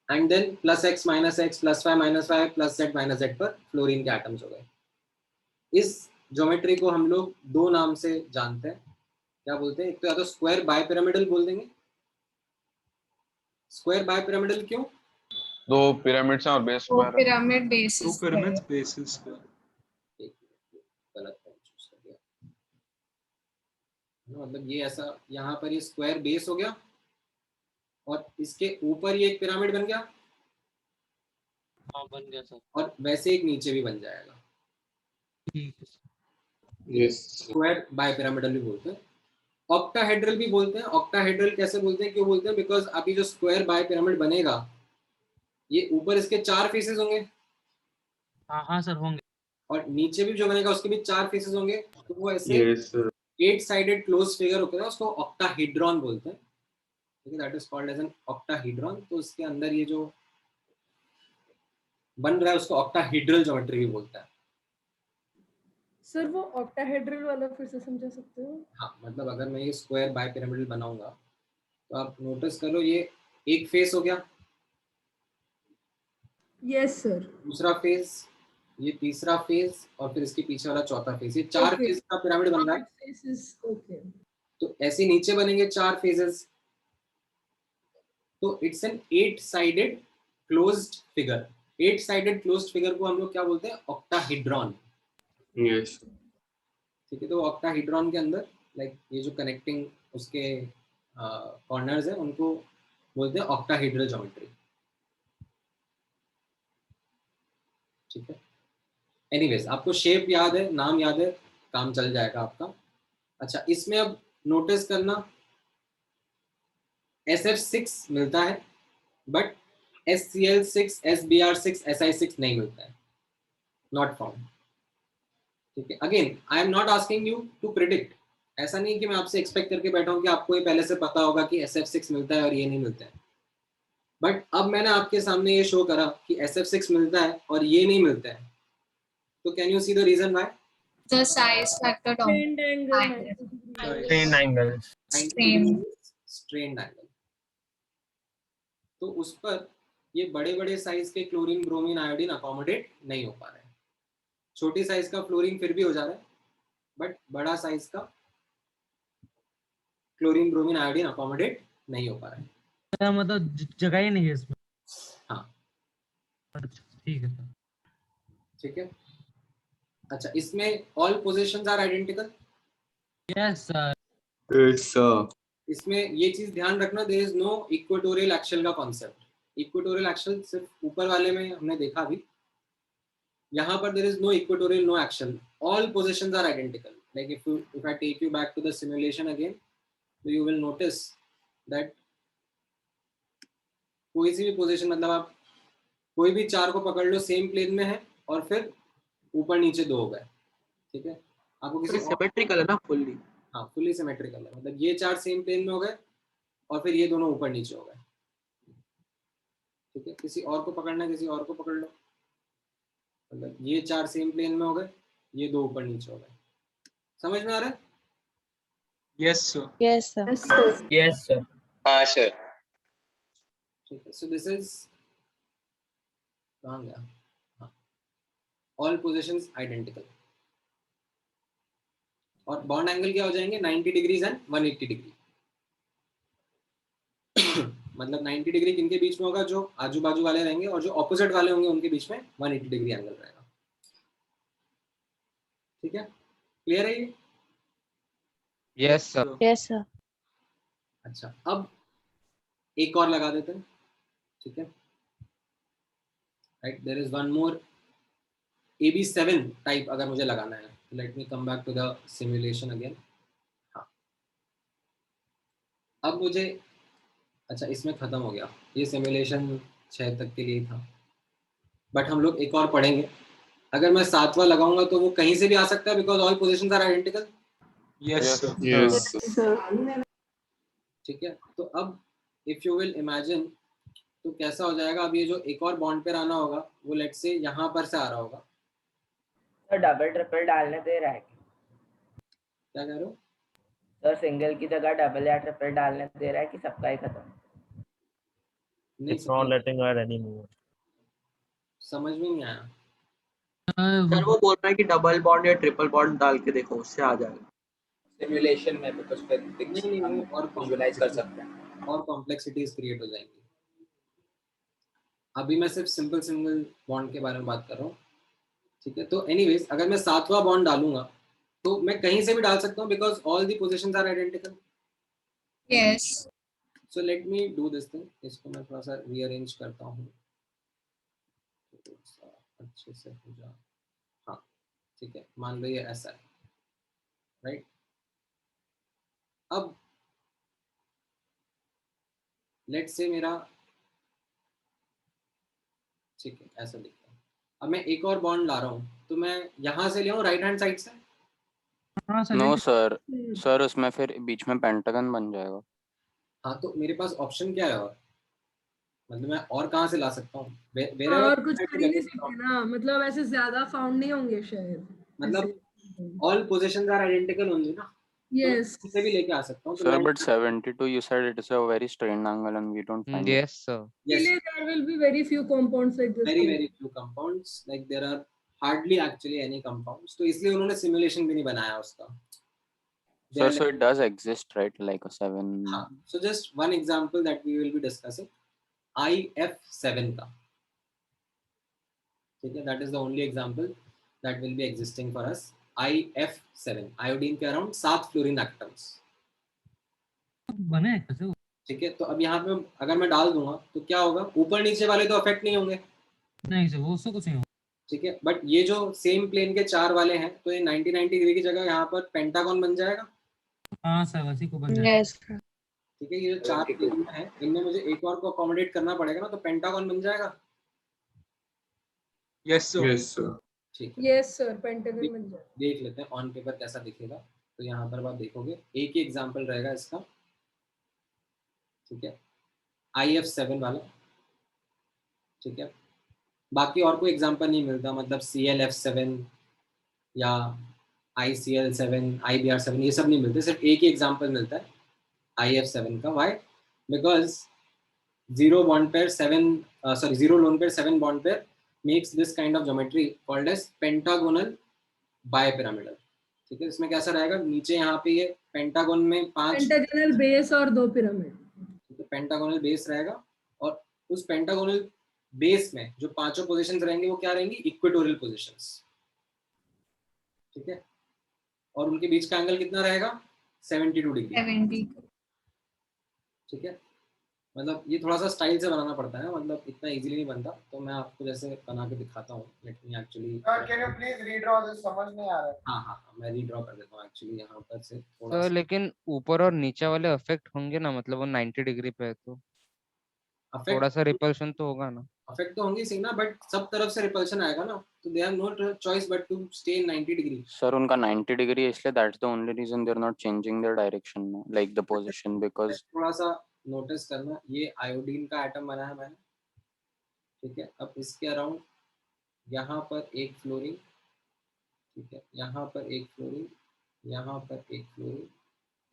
and then plus x minus x plus y plus z minus z पर फ्लोरीन के एटम्स हो गए। इस ज्योमेट्री को हम लोग दो नाम से जानते हैं, क्या बोलते हैं? एक तो या तो स्क्वायर बाइपिरामिडल बोल देंगे। स्क्वायर बाइपिरामिडल क्यों? दो पिरामिड्स हैं और बेस वो स्क्वायर है। Pyramid basis Two pyramids, bases. गलत चूज कर दिया, मतलब ये ऐसा यहाँ पर ये स्क्वायर बेस हो गया और इसके ऊपर ये एक पिरामिड बन गया। हाँ बन गया सर। और वैसे एक नीचे भी बन जाएगा। ठीक है। यस स्क्वायर बाइपिरामिडल भी बोलते हैं, ऑक्टाहेड्रल भी बोलते हैं। ऑक्टाहेड्रल कैसे बोलते हैं, क्यों बोलते हैं? बिकॉज अभी जो स्क्वायर बाइपिरामिड बनेगा, ये ऊपर इसके 4 फेसेस होंगे हाँ सर होंगे। और नीचे भी जो बनेगा उसके भी 4 फेसेस होंगे, तो वो ऐसे yes sir 8 sided close figure होता है, उसको ऑक्टाहेड्रॉन बोलते हैं। ठीक है, that is called as an octahedron. तो इसके अंदर ये जो बन रहा है उसको ऑक्टाहेड्रल ज्योमेट्री भी बोलता है। सर वो ऑक्टाहेड्रल वाला फिर से समझा सकते हो? हाँ, मतलब अगर मैं ये स्क्वायर बाइपिरामिडल बनाऊंगा तो आप नोटिस करो, ये एक फेस हो गया, यस सर। दूसरा फेस, ये तीसरा फेस और फिर इसके पीछे वाला चौथा फेस। ये 4 Okay. फेस का पिरामिड बन रहा है। Faces okay. तो ऐसे नीचे बनेंगे 4 फेसेस, तो it's an 8 sided closed figure. 8 sided closed figure को हम लोग क्या बोलते हैं? ऑक्टाहेड्रॉन। यस ठीक है, तो ऑक्टाहेड्रॉन के अंदर लाइक ये जो कनेक्टिंग उसके कॉर्नर्स हैं उनको बोलते हैं ऑक्टाहेड्रल ज्योमेट्री। ठीक है, एनीवेज आपको शेप याद है, नाम याद है, काम चल जाएगा आपका। अच्छा, इसमें अब नोटिस करना SF6 मिलता है बट SCl6, SBr6, Si6 नहीं मिलता है, नॉट फाउंड। ठीक है, again I am not asking you to predict. ऐसा नहीं कि मैं आपसे एक्सपेक्ट करके बैठा हूँ कि आपको ये पहले से पता होगा कि SF6 मिलता है और ये नहीं मिलता है। बट अब मैंने आपके सामने ये शो करा कि SF6 मिलता है और ये नहीं मिलता है, तो can you see the reason why? The size factor Strained dominant. angle. Strain angles. Strained angle. तो उस पर ये बड़े बड़े साइज के क्लोरीन ब्रोमीन आयोडीन अकोमोडेट नहीं हो पा रहे हैं। छोटी साइज का फ्लोरीन फिर भी हो जा रहा है बट बड़ा साइज का क्लोरीन ब्रोमीन आयोडीन अकोमोडेट नहीं हो पा रहा है। मतलब जगह ही नहीं है इसमें। हाँ ठीक है सर। ठीक है, अच्छा, इसमें all positions are identical. Yes sir. Yes sir इसमें ये चीज ध्यान रखना, there is no equatorial axial का कॉन्सेप्ट। इक्वेटोरियल एक्सियल सिर्फ ऊपर वाले में हमने देखा अभी, यहाँ पर there is no equatorial, no axial, all positions are identical. Like if I take you back to the simulation again, तो यू विल नोटिस दैट कोई सी भी पोजीशन, मतलब आप कोई भी 4 को पकड़ लो, सेम प्लेन में है और फिर ऊपर नीचे 2 हो गए। ठीक है, आपको किसी सिमेट्रिकल है ना फुल्ली? हाँ, फुल्ली सिमेट्रिकल है, मतलब ये 4 सेम प्लेन में हो गए और फिर ये दोनों ऊपर नीचे हो गए। ठीक है, किसी और को पकड़ना है, किसी और को पकड़ लो, मतलब ये 4 सेम प्लेन में हो गए, ये 2 ऊपर नीचे हो गए। समझ में आ रहा है? Yes, sir. Yes sir. Yes sir. Yes sir. हाँ सर ठीक है, सो दिस इज कहाँ गया? हाँ, ऑल पोजीशंस आइडेंटिकल। और बॉन्ड एंगल क्या हो जाएंगे? 90 डिग्रीज एंड 180 डिग्री। मतलब 90 डिग्री किनके बीच में होगा? जो आजू बाजू वाले रहेंगे, और जो ऑपोजिट वाले होंगे उनके बीच में 180 डिग्री एंगल रहेगा। ठीक है, क्लियर है ये? Yes sir. Yes sir. अच्छा, अब एक और लगा देते हैं। ठीक है, right. There is one more AB7 type अगर मुझे लगाना है. Let me come back to the simulation again. हाँ, अब मुझे, अच्छा इसमें खत्म हो गया ये सिमुलेशन 6 तक के लिए था, बट हम लोग एक और पढ़ेंगे. अगर मैं 7वां लगाऊंगा तो वो कहीं से भी आ सकता है because all positions are identical. Yes. ठीक है, तो अब इफ यू विल इमेजिन तो कैसा हो जाएगा. अब ये जो एक और बॉन्ड पे आना होगा वो लेट से यहाँ पर से आ रहा होगा. तो डबल ट्रिपल डालने दे रहा है क्या कह रहे हो? तो सिंगल की जगह डबल या ट्रिपल डालने दे रहा है कि सबका ही खत्म? It's not letting her anymore. समझ में नहीं आया. सर वो बोल रहा है कि डबल बॉन्ड या ट्रिपल बॉन्ड डाल के देखो, उससे आ जाएगा सिमुलेशन में, बिकॉज़ फिर नहीं और विजुअलाइज कर सकते हैं और कॉम्प्लेक्सिटीज क्रिएट हो जाएंगी. अभी मैं सिर्फ सिंपल सिंगल बॉन्ड के बारे में बात कर रहा हूँ. ठीक है, तो एनीवेज अगर मैं 7वां बॉन्ड डालूंगा तो मैं कहीं से भी डाल सकता हूँ because all the positions are identical. Yes. So let me do this thing. इसको मैं थोड़ा सा रीअरेंज करता हूँ अच्छे से हो जाए. हाँ ठीक है, मान लो ये ऐसा है, राइट. अब लेट से मेरा, ठीक है ऐसा दिखता है. अब मैं एक और बॉन्ड ला रहा हूँ तो मैं यहाँ से ले आऊँ राइट हैंड साइड से. नो सर, सर उसमें फिर बीच में पेंटागन बन जाएगा. हाँ तो मेरे पास ऑप्शन क्या है और, मतलब मैं और कहाँ से ला सकता हूँ? और कुछ कर ही नहीं सकते ना, मतलब ऐसे ज्यादा फाउंड नहीं होंगे शायद. मतलब all positions are identical only ना. Yes. तो से भी लेके आ सकता हूँ. Sir, but 72 you said it is a very strained angle and we don't find it. Yes sir. Yes. There will be very few compounds like this. Very few compounds, like there are hardly actually any compounds. तो इसलिए उन्होंने सिमुलेशन भी नहीं बनाया उसका. Sir, so it does exist, right? Like a 7. हाँ. So just one example that we will be discussing, IF7 का. ठीक है, that is the only example that will be existing for us. IF7, iodine के अराउंड 7 फ्लोरीन एटम्स बने कैसे. ठीक है, तो अब यहाँ पे अगर मैं डाल दूंगा तो क्या होगा, ऊपर नीचे वाले तो अफेक्ट नहीं होंगे. नहीं सर, वो उससे कुछ नहीं होगा. ठीक है, बट ये जो सेम प्लेन के 4 वाले हैं तो ये 90 डिग्री की जगह यहाँ पर पेंटागन बन जाएगा. हाँ सर, वैसे को बन जाएगा. ठीक है, ये जो 4 प्लेन है इनमें मुझे एक और को अकोमोडेट करना पड़ेगा ना, तो पेंटागन बन जाएगा. Yes sir. Yes sir. ठीक है, Yes sir, पेंटागन बन जाएगा. देख लेते हैं ऑन पेपर कैसा दिखेगा. तो यहाँ पर आप देखोगे एक ही एग्जांपल रहेगा इसका. ठीक है, IF7 वाला. ठीक है, बाकी और कोई एग्जांपल नहीं मिलता, मतलब ClF7 या ICl7, IBr7 ये सब नहीं मिलते, सिर्फ एक ही एग्जांपल मिलता है IF7 का. Why? Because 0 bond pair 0 lone pair 7 bond pair makes this kind of geometry called as pentagonal bipyramidal. ठीक है, इसमें कैसा रहेगा, नीचे यहाँ पे ये पेंटागन में 5 पेंटागोनल बेस और 2 पिरामिड. ठीक है, पेंटागोनल बेस रहेगा और उस पेंटागोनल बेस में जो 5 पोजीशंस रहेंगे वो क्या रहेंगी, इक्वेटोरियल पोजीशंस. ठीक है, और उनके बीच का एंगल कितना रहेगा, 72 डिग्री. 70. ठीक है, मतलब ये थोड़ा सा स्टाइल से बनाना पड़ता है, मतलब इतना इजीली नहीं बनता. तो मैं आपको जैसे बना के दिखाता हूँ. Let me actually, can you please redraw this, समझ नहीं आ रहा है. हाँ मैं रीड्रॉ कर देता हूँ एक्चुअली यहाँ पर से थोड़ा सर सा. लेकिन ऊपर और नीचे वाले अफेक्ट होंगे ना, मतलब वो 90 डिग्री पे है तो थोड़ा सा रिपल्शन तो होगा ना. अफेक्ट तो होंगे सही ना, बट सब तरफ से रिपल्शन आएगा ना, तो they have no choice but to stay in 90 degree. Sir, उनका 90 डिग्री है इसलिए that's the only reason they're not changing their direction, like the position, because थोड़ा सा नोटिस करना, ये आयोडीन का एटम बनाया मैंने. ठीक है, अब इसके अराउंड यहाँ पर एक फ्लोरीन. ठीक है, यहाँ पर एक फ्लोरीन, यहाँ पर एक फ्लोरीन,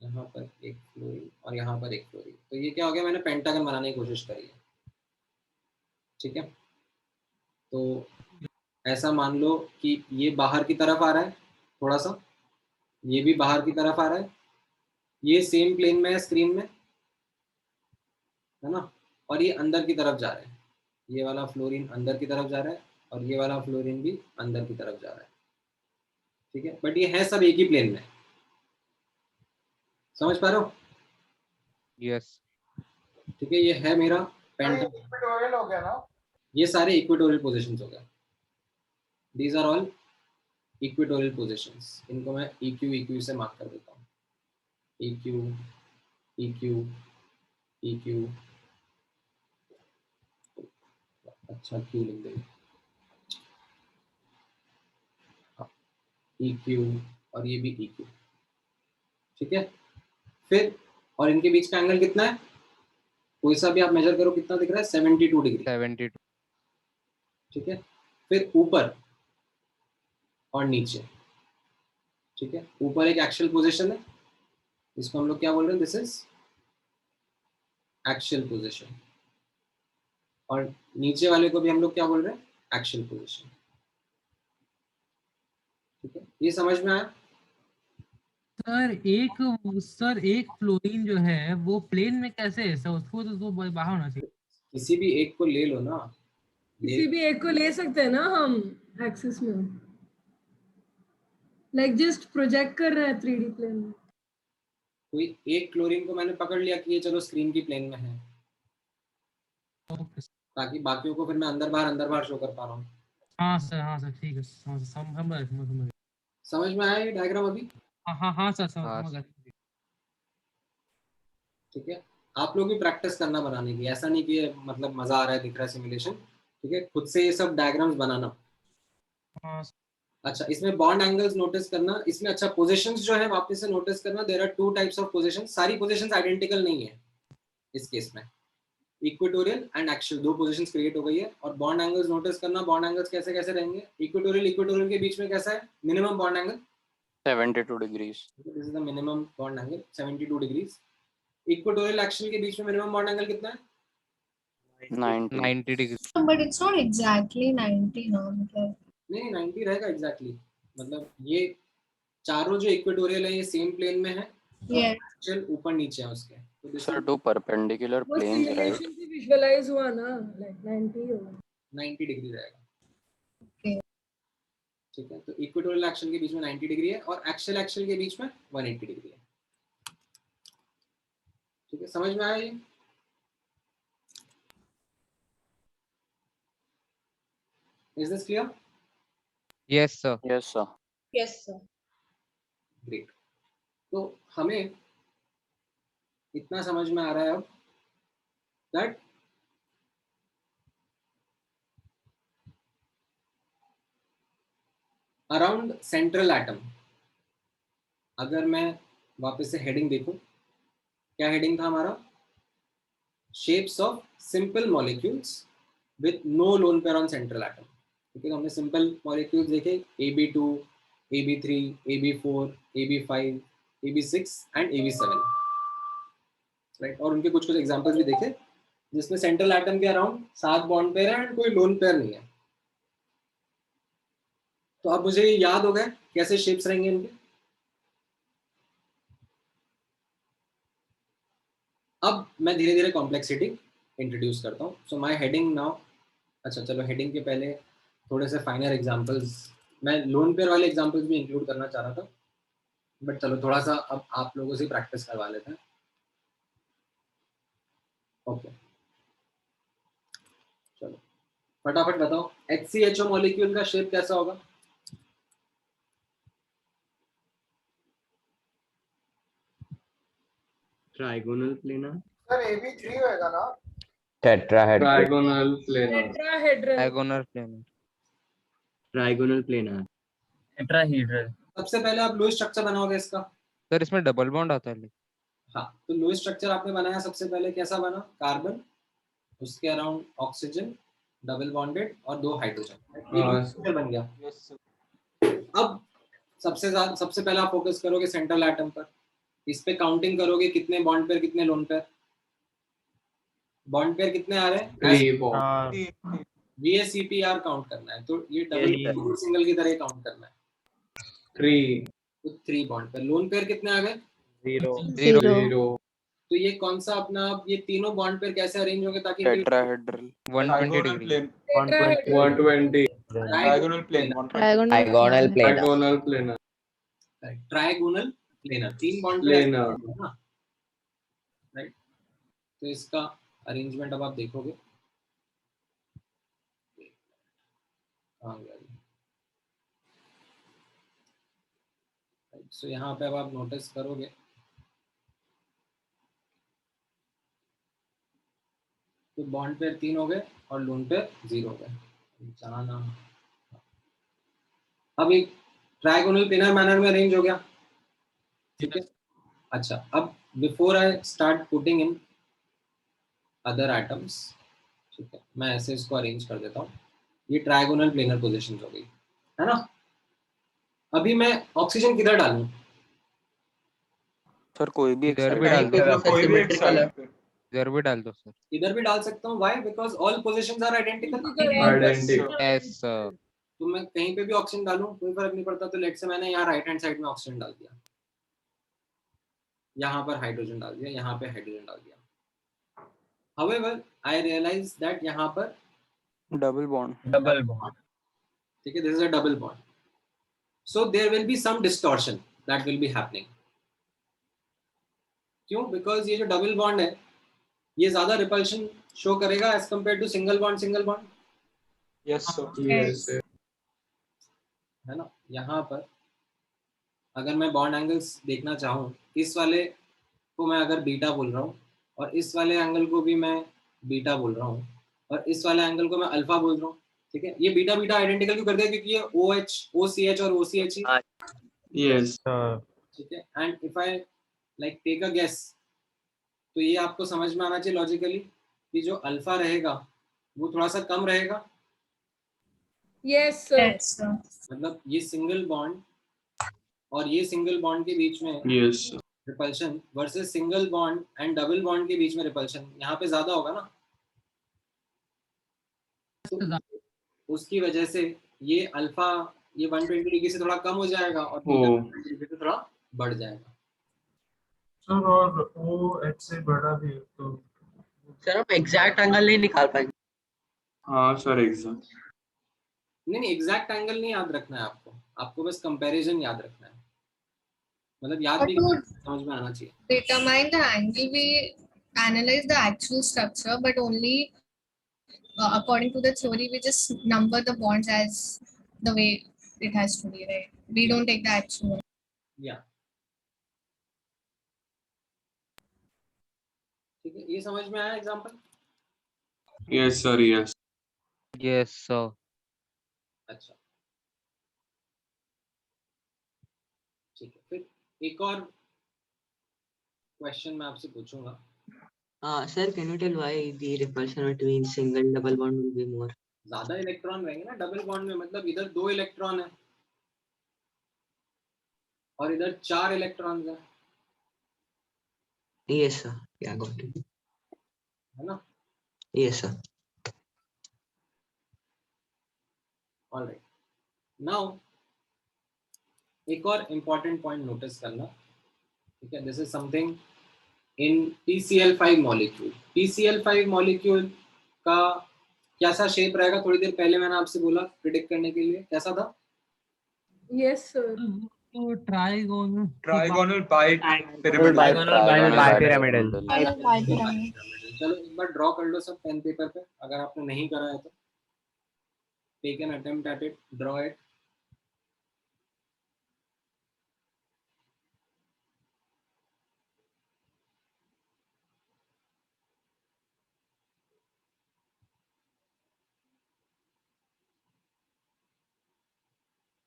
यहाँ पर एक फ्लोरीन और यहाँ पर एक फ्लोरीन. तो ये क्या हो गया, मैंने पेंटागन बनाने की कोशिश करी है. ठीक है, तो ऐसा मान लो कि ये बाहर की तरफ आ रहा है थोड़ा सा, ये भी बाहर की तरफ आ रहा है, ये सेम प्लेन में है स्क्रीन में, है ना, और ये अंदर की तरफ जा रहा है. ये वाला फ्लोरीन अंदर की तरफ जा रहा है और ये वाला फ्लोरीन भी अंदर की तरफ जा रहा है. ठीक है, बट ये है सब एक ही प्लेन में. समझ पा रहे हो? यस. ठीक है, ये है मेरा पेंटा, इक्वेटोरियल हो गया ना? ये सारे इक्वेटोरियल पोजीशंस हो गए. These are all equatorial positions. इनको मैं EQ से मार्क कर देता हूँ. EQ. अच्छा Q लिख देंगे. EQ और ये भी EQ. ठीक है. फिर और इनके बीच का एंगल कितना है? कोई सा भी आप मेजर करो, कितना दिख रहा है? 72 डिग्री. 72. ठीक है. फिर ऊपर और नीचे. ठीक है. ऊपर एक एक्सियल पोजीशन है, इसको हम लोग क्या बोल रहे हैं? This is axial position. और नीचे वाले को भी हम लोग क्या बोल रहे हैं? Axial position. ठीक है. ये समझ में आया? सर एक फ्लोरीन जो है वो प्लेन में कैसे है सर? उसको तो बाहर होना चाहिए. किसी भी एक को ले लो ना. किसी भी एक को ले सकते हैं ना हम एक्सिस में, लाइक जस्ट प्रोजेक्ट कर रहे हैं 3D प्लेन में. कोई एक क्लोरीन को मैंने पकड़ लिया कि ये चलो स्क्रीन की प्लेन में है, ताकि बाकियों को फिर मैं अंदर बाहर शो कर पा रहा हूँ. हाँ सर ठीक है. समझ समझ में आया ये डायग्राम अभी? हाँ सर समझ गया. ठीक है. आप लोग भी प्रैक्टिस करना बनाने की. ऐसा नहीं कि मतलब मजा आ रहा है, दिख रहा है सिमुलेशन. ठीक है. खुद से ये सब डायग्राम्स बनाना. हाँ. अच्छा, इसमें बॉन्ड एंगल्स नोटिस करना. इसमें अच्छा पोजीशंस जो है वापस से नोटिस करना. There are 2 types of positions. सारी पोजीशंस आइडेंटिकल नहीं है इस केस में. Equatorial and axial, 2 positions create हो गई है. और बॉन्ड एंगल्स नोटिस करना. बॉन्ड एंगल्स कैसे कैसे रहेंगे? इक्वेटोरियल के बीच में कैसा है minimum bond angle? 72 degrees. This is the minimum bond angle, 72 degrees. Equatorial axial के बीच में मिनिमम बॉन्ड एंगल कितना है? 90 degrees. But it's not exactly 90 ना, मतलब नहीं 90 रहेगा एग्जैक्टली. मतलब ये चारों जो इक्वेटोरियल है ये सेम प्लेन में है. Yes. एक्सियल ऊपर नीचे है उसके. तो दिस Sir, two perpendicular वो planes, right? सिमुलेशन से विजुअलाइज हुआ ना, लाइक 90 होगा. 90 डिग्री रहेगा. Okay. ठीक है. तो इक्वेटोरियल एक्सियल के बीच में 90 डिग्री है और एक्सियल के बीच में 180 डिग्री है. ठीक है. समझ में आया ये? Is this clear? Yes sir. Yes, sir. Yes sir. Great. तो हमें इतना समझ में आ रहा है अब that अराउंड सेंट्रल एटम, अगर मैं वापस से हेडिंग देखूं, क्या हेडिंग था हमारा? Shapes of simple molecules with no lone pair on central atom. ठीक है. हमने सिंपल मॉलिक्यूल्स देखे AB2, AB3, AB4, AB5, AB6 and AB7, right. और उनके कुछ एग्जांपल्स भी देखे जिसमें सेंट्रल एटम के अराउंड 7 बॉन्ड पेयर है एंड कोई लोन पेयर नहीं है. तो अब मुझे याद हो गया कैसे शेप्स रहेंगे इनके. अब मैं धीरे धीरे कॉम्प्लेक्सिटी इंट्रोड्यूस करता हूँ. So my heading now. अच्छा चलो, हेडिंग के पहले थोड़े से फाइनर एग्जांपल्स, मैं लोन पेयर वाले एग्जांपल्स भी इंक्लूड करना चाह रहा था, बट चलो थोड़ा सा अब आप लोगों से प्रैक्टिस करवा लेते हैं. ओके चलो फटाफट बताओ, HCHO मॉलिक्यूल का शेप कैसा होगा? Trigonal planar. सर AB3 होएगा ना? Tetrahedral. Trigonal planar. Trigonal planar. Tetrahedral. सबसे पहले आप लुईस स्ट्रक्चर बनाओगे इसका. सर इसमें डबल बॉन्ड आता है. हाँ, तो लुईस स्ट्रक्चर आपने बनाया. सबसे पहले कैसा बना? कार्बन, उसके अराउंड ऑक्सीजन, डबल बॉन्डेड और 2 हाइड्रोजन बन गया. अब सबसे पहले आप फोकस करोगे सेंट्रल एटम पर. इस पे काउंटिंग करोगे कितने बॉन्ड पेयर कितने लोन पेयर. बॉन्ड पेयर कितने आ रहे हैं? VSEPR काउंट करना है. तो ये डबल सिंगल की तरह काउंट करना है. 3. तो 3 बॉन्ड पेयर. लोन पेयर कितने आ गए? 0. तो ये कौन सा अपना, ये तीनों बॉन्ड पेयर कैसे अरेंज होंगे ताकि tetrahedral. 120 degree. 120. Diagonal plane. Trigonal planar. Arrangement अब आप देखोगे, सो यहाँ पे अब आप नोटिस करोगे तो बॉन्ड पेयर 3 हो गए और लोन पेयर 0 हो गए। जाना अब एक ट्रायगोनल प्लेनर मैनर में अरेंज हो गया, ठीक है। अच्छा, अब before I start putting in other items, ठीक है, मैं ऐसे इसको अरेंज कर देता हूँ। ये ट्रायगोनल प्लेनर पोजीशंस हो गई, है ना। अभी मैं ऑक्सीजन किधर डालूं? सर कोई भी एक इधर side भी डाल पे दो, कोई भी एक side पे। इधर भी डाल दो सर। इधर भी डाल सकता हूँ, why? Because all positions are identical. Yes sir. तो मैं कहीं पे भी ऑक्सीजन डालूं कोई फर्क नहीं पड़ता। तो लेट से मैंने यहाँ राइट हैंड साइड में ऑक्सीजन डाल दिया, यहाँ पर हाइड्रोजन डाल दिया, यहाँ पे हाइड्रोजन डाल दिया। However, I realize that यहाँ पर डबल बॉन्ड, ठीक है, this is a double bond. So there will be some distortion that will be happening. क्यों? Because ये जो डबल बॉन्ड है ये ज्यादा रिपल्शन शो करेगा as compared to single bond. Yes sir. Yes. है ना। यहाँ पर अगर मैं बॉन्ड एंगल्स देखना चाहूँ, इस वाले को मैं अगर बीटा बोल रहा हूँ और इस वाले एंगल को भी मैं बीटा बोल रहा हूँ और इस वाले एंगल को मैं अल्फा बोल रहा हूँ, ठीक है। ये बीटा बीटा आइडेंटिकल क्यों कर दिया? क्योंकि ये OH, OCH और OCH ही, Yes. ठीक है। And if I like take a guess, तो ये आपको समझ में आना चाहिए लॉजिकली कि जो अल्फा रहेगा वो थोड़ा सा कम रहेगा। Yes sir. मतलब ये सिंगल बॉन्ड और ये सिंगल बॉन्ड के बीच में Yes. Repulsion versus single bond and double bond के बीच में रिपल्शन यहाँ पे ज्यादा होगा ना। तो उसकी वजह से ये अल्फा ये 120 डिग्री से थोड़ा कम हो जाएगा और बीटा 120 डिग्री से थोड़ा बढ़ जाएगा। सर और OH से बड़ा भी है तो सर हम एग्जैक्ट एंगल नहीं निकाल पाएंगे। हाँ सर एग्जैक्ट नहीं एग्जैक्ट एंगल नहीं याद रखना है आपको बस कंपैरिजन याद रखना है। मतलब याद भी समझ में आना चाहिए। Determine the angle, we analyze the actual structure, but only according to the theory, we just number the bonds as the way it has to be, right? We don't take the actual. Yeah. ठीक है, ये समझ में आया example? Yes sir yes yes sir. अच्छा ठीक है, फिर एक और क्वेश्चन मैं आपसे पूछूंगा। Sir, can you tell why the repulsion between single double bond will be more? ज्यादा इलेक्ट्रॉन रहेंगे ना डबल बॉन्ड में, मतलब इधर 2 इलेक्ट्रॉन है और इधर 4 इलेक्ट्रॉन्स है। Yes sir. Yeah, got it. है ना। Yes sir. All right. Now एक और इम्पॉर्टेंट पॉइंट नोटिस करना, ठीक है। This is something in PCl5 molecule. PCl5 molecule का कैसा शेप रहेगा? थोड़ी देर पहले मैंने आपसे बोला प्रिडिक्ट करने के लिए, कैसा था? Yes sir. तो ट्राइगोनल बाइपिरामिडल। चलो एक बार ड्रॉ कर लो सब पेन पेपर पे, अगर आपने नहीं करा है तो take an attempt at it, draw it.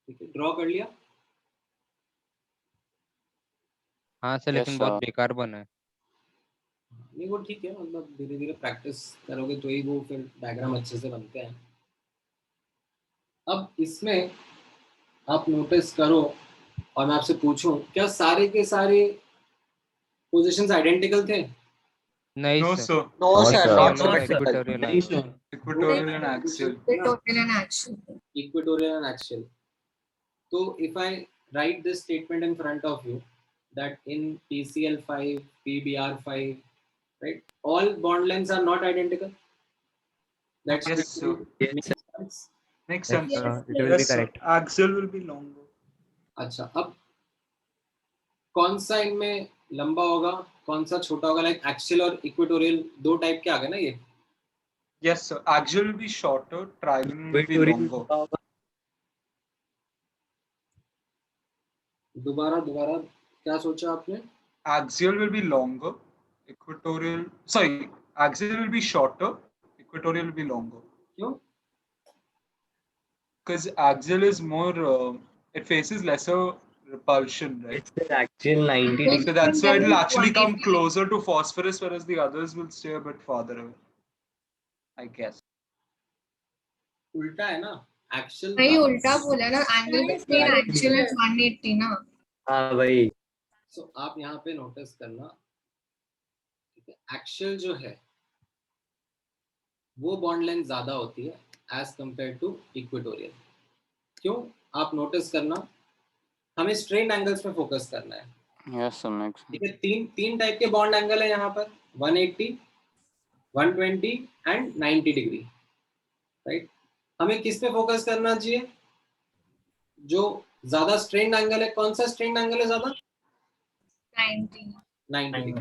ठीक है, ड्रॉ कर लिया? हाँ सर, लेकिन बहुत बेकार बना है। नहीं वो ठीक है, मतलब धीरे धीरे प्रैक्टिस करोगे तो ही वो फिर डायग्राम अच्छे से बनते हैं। अब इसमें आप नोटिस करो और मैं आपसे पूछूं, क्या सारे के सारे पोजीशंस आइडेंटिकल थे? नहीं No sir. sir. No sir. Not symmetrical. Equatorial नहीं sir. Equatorial and axial. Equatorial and axial. Equatorial and axial. So if I write this statement in front of you that in PCl5, PBr5, right, all bond lengths are not identical. That's Yes sir. makes sense. Makes sense. It will be Yes, sir. correct. Axial will be longer. अच्छा, अब कौन सा इनमें लंबा होगा, कौन सा छोटा होगा? लाइक एक्सियल और इक्वेटोरियल दो टाइप के आ गए ना ये। Yes, sir. Axial will be shorter, trigonal will be longer. दोबारा क्या सोचा आपने? Axial will be longer, axial will be shorter, equatorial will be longer. क्यों? Because axial is more, it faces lesser repulsion, right? It's axial 90 So degree. that's why it will actually come closer to phosphorus, whereas the others will stay a bit farther away, I guess. उल्टा है ना, एक्सियल नहीं उल्टा बोला ना, एंगल बिटवीन एक्सियल एंड 180 ना। हाँ भाई। सो आप यहाँ पे नोटिस करना, ठीक है, एक्सियल जो है वो बॉन्ड लेंथ ज्यादा होती है एज कंपेयर टू इक्वेटोरियल। क्यों? आप नोटिस करना, हमें स्ट्रेन एंगल्स पे फोकस करना है। Yes, sir, makes sense. ठीक है, तीन टाइप के बॉन्ड एंगल है यहाँ पर, 180, 120 एंड 90 डिग्री, राइट? हमें किस पे फोकस करना चाहिए? जो ज्यादा स्ट्रेन एंगल है, कौन सा स्ट्रेन एंगल है ज्यादा? 90।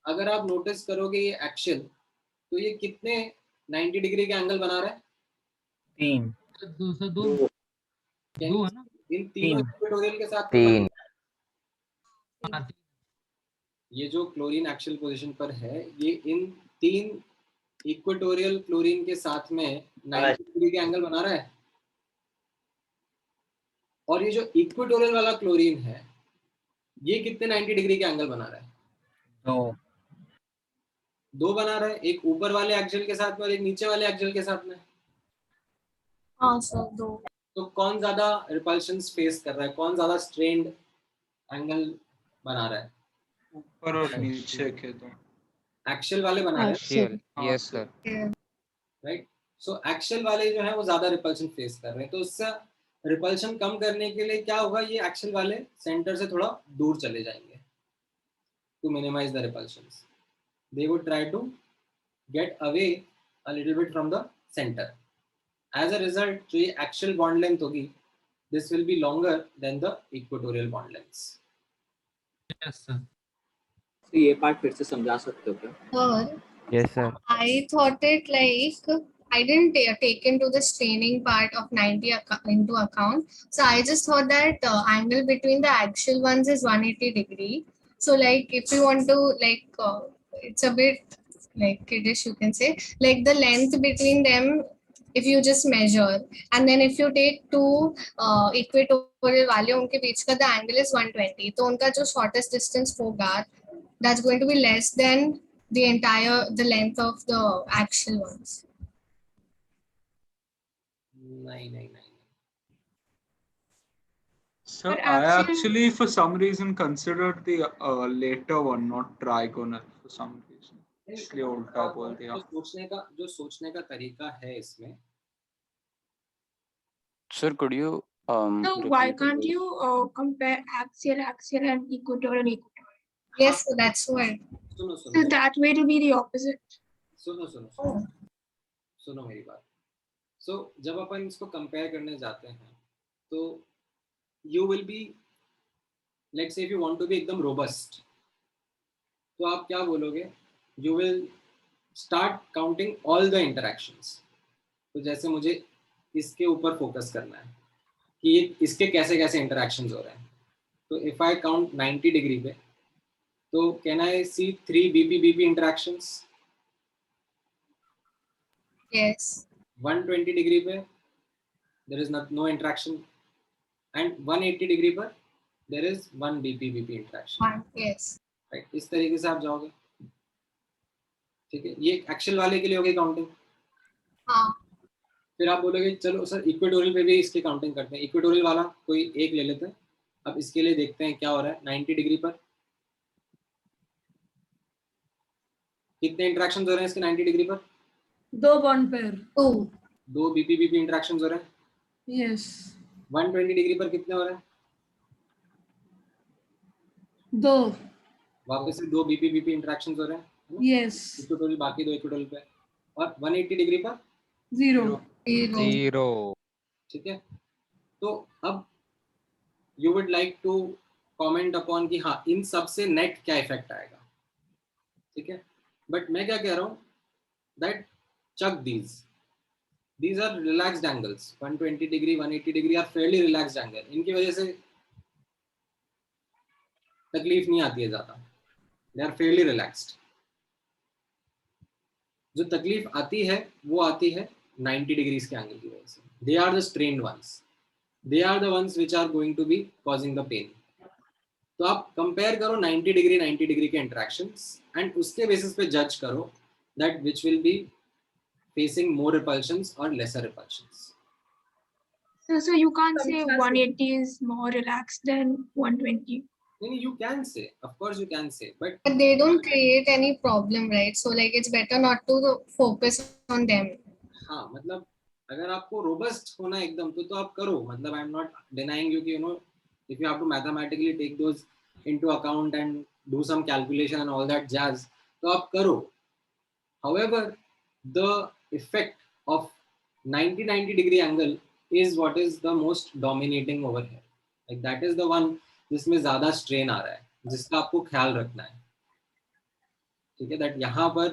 अगर आप नोटिस करोगे ये एक्सियल, तो ये कितने 90 डिग्री के एंगल बना रहा है? 3 2 है ना? इन तीनों इक्वेटोरियल के साथ 3। ये जो क्लोरीन एक्सियल पोजीशन पर है, ये इन 3 इक्वेटोरियल क्लोरीन के साथ में 90 डिग्री के एंगल बना रहा है। और ये जो इक्वेटोरियल वाला क्लोरीन है, ये कितने 90 डिग्री के एंगल बना रहा है? 2 बना रहा है, एक ऊपर वाले एक्सियल के साथ में और एक नीचे वाले एक्सियल के साथ में। हाँ सर, 2। तो कौन ज्यादा रिपल्शंस फेस कर रहा है, कौन ज्यादा स्ट्रेन्ड एंगल बना रहा है? ऊपर और नीचे के तो एक्सियल वाले बना रहे हैं। Axial, yes sir. राइट? सो एक्सियल वाले जो है वो ज्यादा रिपल्शन फेस कर रहे हैं, तो उससे रिपल्शन कम करने के लिए क्या होगा, ये एक्सियल वाले सेंटर से थोड़ा दूर चले जाएंगे to minimise the repulsions. They would try to get away a little bit from the centre. As a result जो ये एक्सियल बॉन्ड लेंथ होगी, this will be longer than the equatorial bond lengths. Yes sir. तो ये पार्ट फिर से समझा सकते हो क्या? Sir, Yes sir. I thought it like I didn't take into the straining part of 90 into account. So I just thought that angle between the axial ones is 180 degree. So like if you want to like it's a bit like kiddish, you can say, like the length between them, if you just measure, and then if you take two equatorial वाले, उनके बीच का the angle is 120, तो उनका जो shortest distance होगा, that's going to be less than the length of the axial ones. नहीं। So I actually for some reason considered the later one, not trigonal for some reason. इसलिए उल्टा बोल दिया। जो सोचने का तरीका है इसमें। Sir, could you So why can't you compare axial and equatorial? Yes, so that's why. So that way to be the opposite. सुनो मेरी बात। So जब अपन इसको कंपेयर करने जाते हैं, तो you will be, let's say if you want to be एकदम robust, तो आप क्या बोलोगे? You will start counting all the interactions. तो जैसे मुझे इसके ऊपर फोकस करना है कि इसके कैसे कैसे इंटरेक्शंस हो रहे हैं, तो if I count 90 डिग्री पे, तो can I see 3 BP interactions? Yes. 120 degree पे there is no interaction, and 180 degree पर there is 1 BP interaction. Yes. Right? इस तरीके से आप जाओगे, ठीक है? ये एक्सियल वाले के लिए होगी काउंटिंग। हाँ। फिर आप बोलोगे चलो सर इक्वेटोरियल पे भी इसकी काउंटिंग करते हैं। इक्वेटोरियल वाला कोई एक ले लेते हैं। अब इसके लिए देखते हैं क्या हो रहा है। 90 डिग्री पर कितने इंटरेक्शंस हो रहे हैं इसके 90 डिग्री पर? 2 बॉन्ड पेयर। 2 बीपी इंटरेक्शंस हो रहे हैं। यस। 120 डिग्री पर कितने हो रहे हैं? 2। वापस से 2 बीपी इंटरेक्शंस हो रहे हैं। यस। इक्वेटोरियल बाकी 2 इक्वेटोरियल पे, और 180 डिग्री पर 0। ठीक है। तो अब you would like to comment upon कि हाँ इन सब से नेट क्या इफेक्ट आएगा, ठीक है। बट मैं क्या कह रहा हूँ दैट चक these are relaxed angles, 120 degree 180 degree are fairly relaxed angle, इनकी वजह से तकलीफ नहीं आती है ज्यादा, they are fairly relaxed। जो तकलीफ आती है वो आती है 90 डिग्रीज के एंगल की वजह से, they are the strained ones, they are the ones which are going to be causing the pain। तो आप कंपेयर करो 90 डिग्री के इंटरेक्शंस एंड उसके बेसिस पे जज करो that which will be facing more repulsions or lesser repulsions। So you can't say 180 is more relaxed than 120. You can say, of course you can say, but they don't create any problem, right? So like it's better not to focus on them। हाँ मतलब अगर आपको रोबस्ट होना एकदम तो आप करो, मतलब आई एम नॉट denying you कि you know if you have to mathematically take those into account and do some calculation and all that jazz तो आप करो। However, the effect of 90 degree angle is what is the most dominating over here, like that is the one जिसमें ज्यादा स्ट्रेन आ रहा है, जिसका आपको ख्याल रखना है, ठीक है। दैट यहाँ पर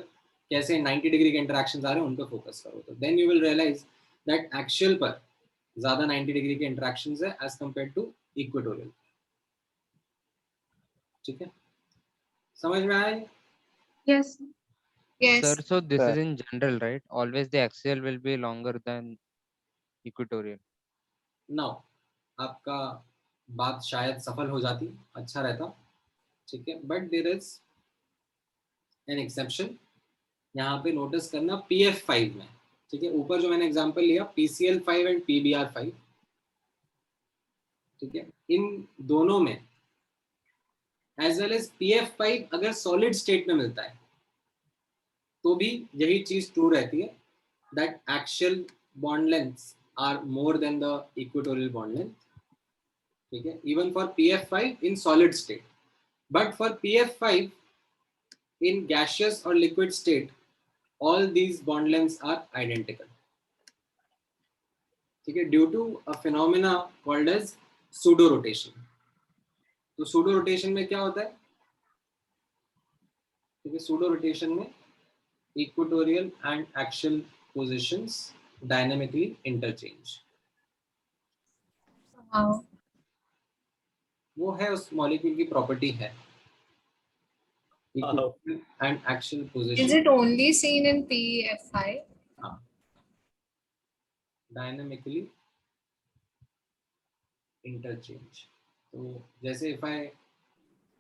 कैसे 90 डिग्री के इंटरेक्शंस आ रहे हैं उन पर फोकस करो, तो then you will realise that actual पर ज्यादा 90 डिग्री के इंटरेक्शंस है एज कंपेयर टू इक्वेटोरियल, ठीक है। समझ में आया? Yes. Yes. Sir, so this is in general, right? Always the axial will be longer than equatorial. Now, आपका बात शायद सफल हो जाती, अच्छा रहता, ठीक है। But there is an exception, यहाँ पे नोटिस करना PF5 में, ठीक है। ऊपर जो मैंने एग्जांपल लिया PCL5 एंड PBR5, ठीक है, इन दोनों में एज वेल एज PF5 अगर सॉलिड स्टेट में मिलता है तो भी यही चीज ट्रू रहती है that actual bond lengths are more than the equatorial bond length, ठीक है, even for PF5 in solid state. But for PF5 in gaseous or liquid state all these bond lengths are identical, ठीक है, due to a phenomena called as pseudo rotation। तो pseudo rotation में क्या होता है, ठीक है, pseudo rotation में equatorial and axial positions dynamically interchange। वो है उस मॉलिक्यूल की प्रॉपर्टी है, equatorial and axial position। Is it only seen in PF5? Dynamically interchange। तो जैसे if I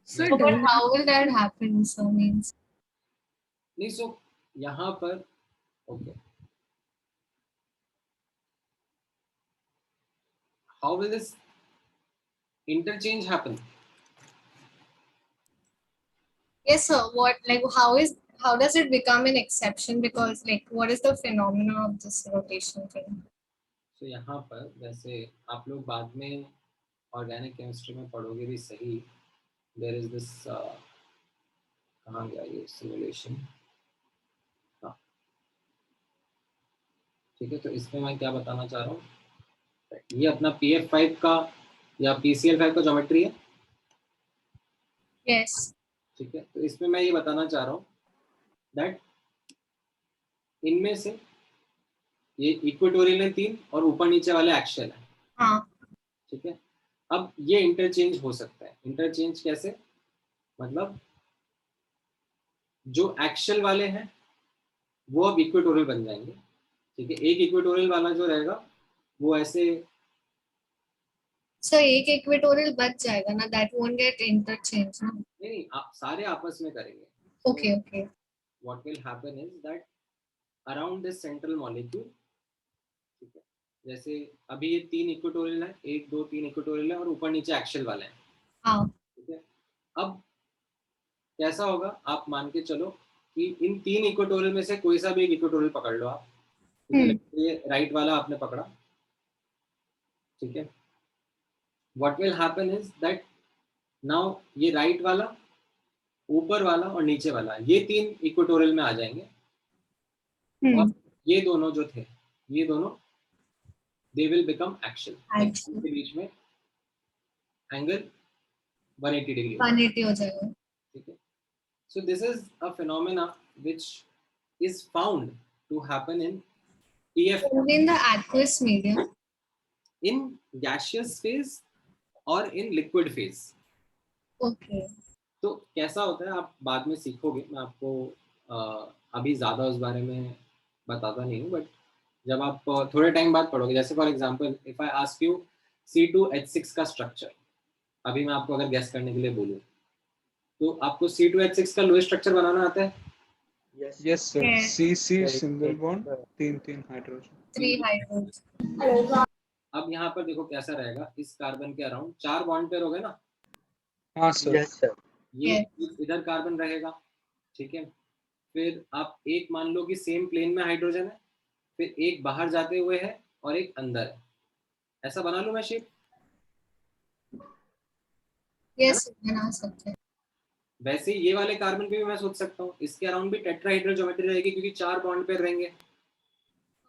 So but how will that happen? So means नहीं, so यहाँ पर okay, how will this interchange happen? yes sir, what like how does it become an exception, because like what is the phenomena of this rotation thing? So यहाँ पर जैसे आप लोग बाद में ऑर्गेनिक केमिस्ट्री में पढ़ोगे भी सही, there is this कहाँ गया ये सिमुलेशन, हाँ ठीक है। तो इसमें मैं क्या बताना चाह रहा हूँ, ये अपना PF5 का या PCL5 का ज्योमेट्री है, yes, ठीक है। तो इसमें मैं ये बताना चाह रहा हूँ दैट इनमें से ये इक्वेटोरियल है 3 और ऊपर नीचे वाले एक्सियल है, हाँ, ठीक है। अब ये इंटरचेंज हो सकता है, इंटरचेंज कैसे, मतलब जो एक्सियल वाले हैं वो अब इक्वेटोरियल बन जाएंगे, ठीक है। एक इक्वेटोरियल वाला जो रहेगा वो ऐसे, so एक इक्वेटोरियल बच जाएगा ना, that won't get interchanged ना? नहीं आप सारे आपस में करेंगे। okay, okay, what will happen is that around this central molecule, ठीक है, जैसे अभी ये 3 इक्वेटोरियल है, 1 2 3 इक्वेटोरियल है और ऊपर नीचे एक्सियल वाले हैं, हाँ, ठीक है। अब कैसा होगा, आप मान के चलो कि इन 3 इक्वेटोरियल में से कोई सा भी एक इक्वेटोरियल पकड़ लो आप, ठीक है। ये राइट वाला आपने पकड़ा, ठीक है। what will happen is that now ये राइट वाला, ऊपर वाला और नीचे वाला, ये 3 इक्वेटोरियल में आ जाएंगे, और ये दोनों जो थे ये दोनों they will become axial, के बीच में एंगल 180 डिग्री 180 हो जाएगा। ठीक है। So this is a phenomena which is found to happen in PF Only in the aqueous medium. in gaseous phase or in liquid phase. Okay. तो कैसा होता है आप बाद में सीखोगे, मैं आपको अभी ज़्यादा उस बारे में बताता नहीं हूँ, बट जब आप थोड़े टाइम बाद पढ़ोगे, जैसे for example if I ask you C2H6 का स्ट्रक्चर, अभी मैं आपको अगर गैस करने के लिए बोलूँ तो आपको C2H6 का लोएस्ट स्ट्रक्चर बनाना आता है? Yes sir. CC single bond, 3 hydrogen, 3 hydrogen. अब यहाँ पर देखो कैसा रहेगा, इस कार्बन के अराउंड 4 बॉन्ड पेयर हो गए ना? हाँ सर। Yes sir. ये इधर कार्बन रहेगा, ठीक है। फिर आप एक मान लो कि सेम प्लेन में हाइड्रोजन है, फिर एक बाहर जाते हुए है और एक अंदर है, ऐसा बना लूं मैं शेप? यस बना सकते हैं। वैसे ही ये वाले कार्बन पे भी मैं सोच सकता हूँ, इसके अराउंड भी टेट्राहेड्रल ज्योमेट्री रहेगी क्योंकि 4 बॉन्ड पेयर रहेंगे।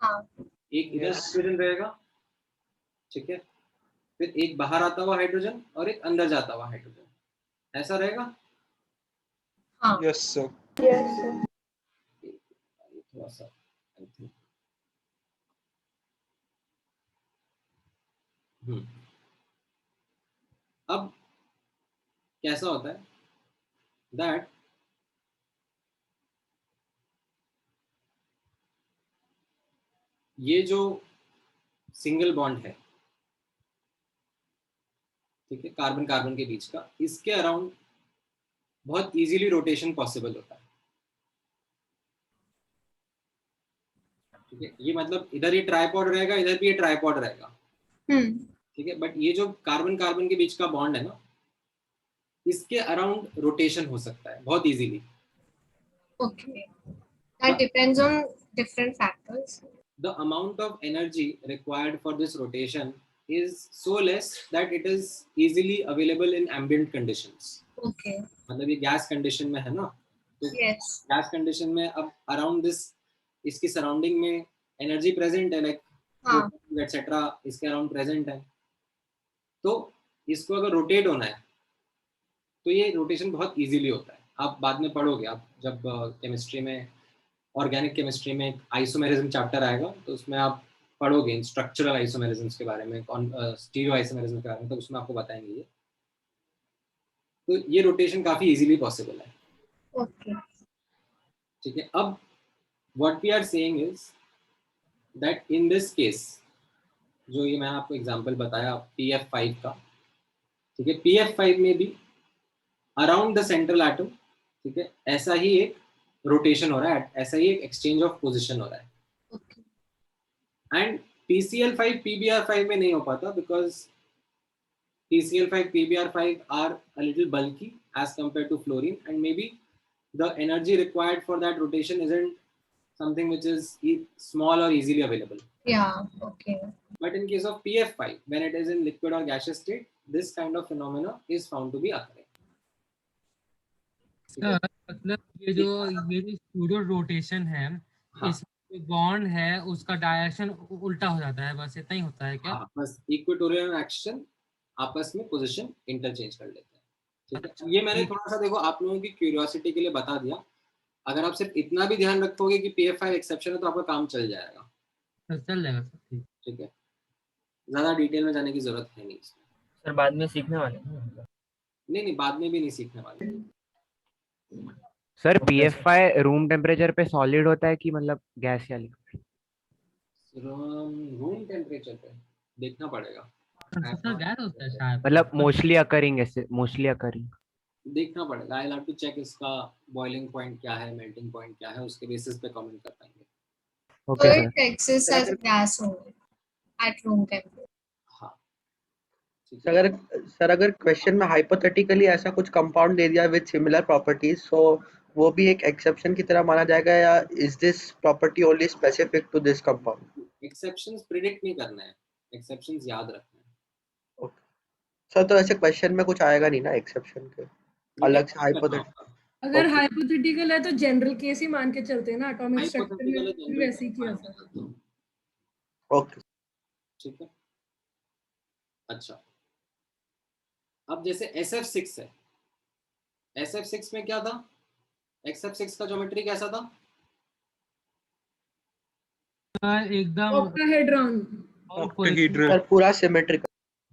हाँ। एक इधर हाइड्रोजन रहेगा, ठीक है, फिर एक बाहर आता हुआ हाइड्रोजन और एक अंदर जाता हुआ हाइड्रोजन, ऐसा रहेगा? हाँ। Yes sir. थोड़ा सा I think. अब कैसा होता है दैट ये जो सिंगल बॉन्ड है, ठीक है, कार्बन कार्बन के बीच का, इसके अराउंड बहुत इजीली रोटेशन पॉसिबल होता है, ठीक है। ये मतलब इधर ये ट्राइपॉड रहेगा, इधर भी ये ट्राइपॉड रहेगा, ठीक है, बट ये जो कार्बन कार्बन के बीच का बॉन्ड है ना, इसके अराउंड रोटेशन हो सकता है बहुत easily. Okay. That depends on different factors. The amount of energy required for this rotation is so less that it is easily available in ambient conditions. Okay. मतलब ये गैस कंडीशन में है ना, तो गैस कंडीशन में अब अराउंड दिस, इसकी सराउंडिंग में एनर्जी प्रेजेंट है, लाइक एटसेट्रा इसके अराउंड प्रेजेंट है, तो इसको अगर रोटेट होना है तो ये रोटेशन बहुत इजीली होता है। आप बाद में पढ़ोगे, आप जब केमिस्ट्री में, ऑर्गेनिक केमिस्ट्री में एक आइसोमेरिज्म चैप्टर आएगा तो उसमें आप पढ़ोगे स्ट्रक्चरल आइसोमेरिज्म्स के बारे में, स्टीरियो आइसोमेरिज्म के बारे में, तो उसमें आपको बताएंगे ये। तो ये रोटेशन काफी इजीली पॉसिबल है। Okay. ठीक है। अब what we are saying is that in this case, जो ये मैं आपको एग्जांपल बताया PF5 का, ठीक है, PF5 में भी अराउंड द सेंट्रल एटम, ठीक है, ऐसा ही एक रोटेशन हो रहा है, ऐसा ही एक एक्सचेंज ऑफ पोजीशन हो रहा है। एंड PCl5 PBr5 में नहीं हो पाता because PCl5 PBr5 are a little bulky as compare to fluorine, and may be the energy required for that rotation isn't something which is small or easily available. Yeah, okay. But in case of PF5, when it is in liquid or gaseous state, this kind of phenomena is found to be occurring. मतलब ये जो स्यूडो रोटेशन है, इसमें बॉन्ड है उसका डायरेक्शन उल्टा हो जाता है, बस इतना ही होता है क्या? हाँ, बस इक्वेटोरियल एक्शन आपस में पोजीशन इंटरचेंज कर लेते हैं, ठीक है। ये मैंने थोड़ा सा देखो आप लोगों की क्यूरियोसिटी के लिए बता दिया, अगर आप सिर्फ इतना भी ध्यान रखोगे कि PF5 एक्सेप्शन है तो आपका काम चल जाएगा। चल जाएगा सर, ठीक है, ज्यादा डिटेल में जाने की जरूरत है नहीं इसमें। सर बाद में सीखने वाले नहीं, बाद में भी नहीं सीखने वाले। सर PF5 रूम टेम्परेचर पे सॉलिड होता है कि मतलब गैस या लिक्विड? रूम टेम्परेचर पे देखना पड़ेगा। गैस होता है शायद, मतलब मोस्टली अकरिंग, ऐसे मोस्टली अकरिंग देखना पड़ेगा। आई हैव टू चेक इसका बॉइलिंग पॉइंट क्या है, मेल्टिंग पॉइंट क्या है, उसके बेसिस पे कमेंट कर पाएंगे। Okay, so it exists as gas only at room temperature. Sir अगर क्वेश्चन में हाइपोथेटिकली ऐसा कुछ कंपाउंड दे दिया विद सिमिलर प्रॉपर्टीज, सो वो भी एक एक्सेप्शन की तरह माना जाएगा, या is this property only specific to this compound? Exceptions predict नहीं करना है, एक्सेप्शंस याद रखना है। ओके सर, तो ऐसे क्वेश्चन में कुछ आएगा नहीं ना एक्सेप्शन के अलग से हाइपोथेटिकल? अगर हाइपोथेटिकल है तो जनरल केस ही मान के चलते हैं ना, एटॉमिक स्ट्रक्चर में भी वैसे ही किया था। ओके ठीक है। अच्छा, अब जैसे SF6 है, SF6 में क्या था, SF6 का ज्योमेट्री कैसा था? एकदम octahedron सर पूरा सिमेट्रिकल।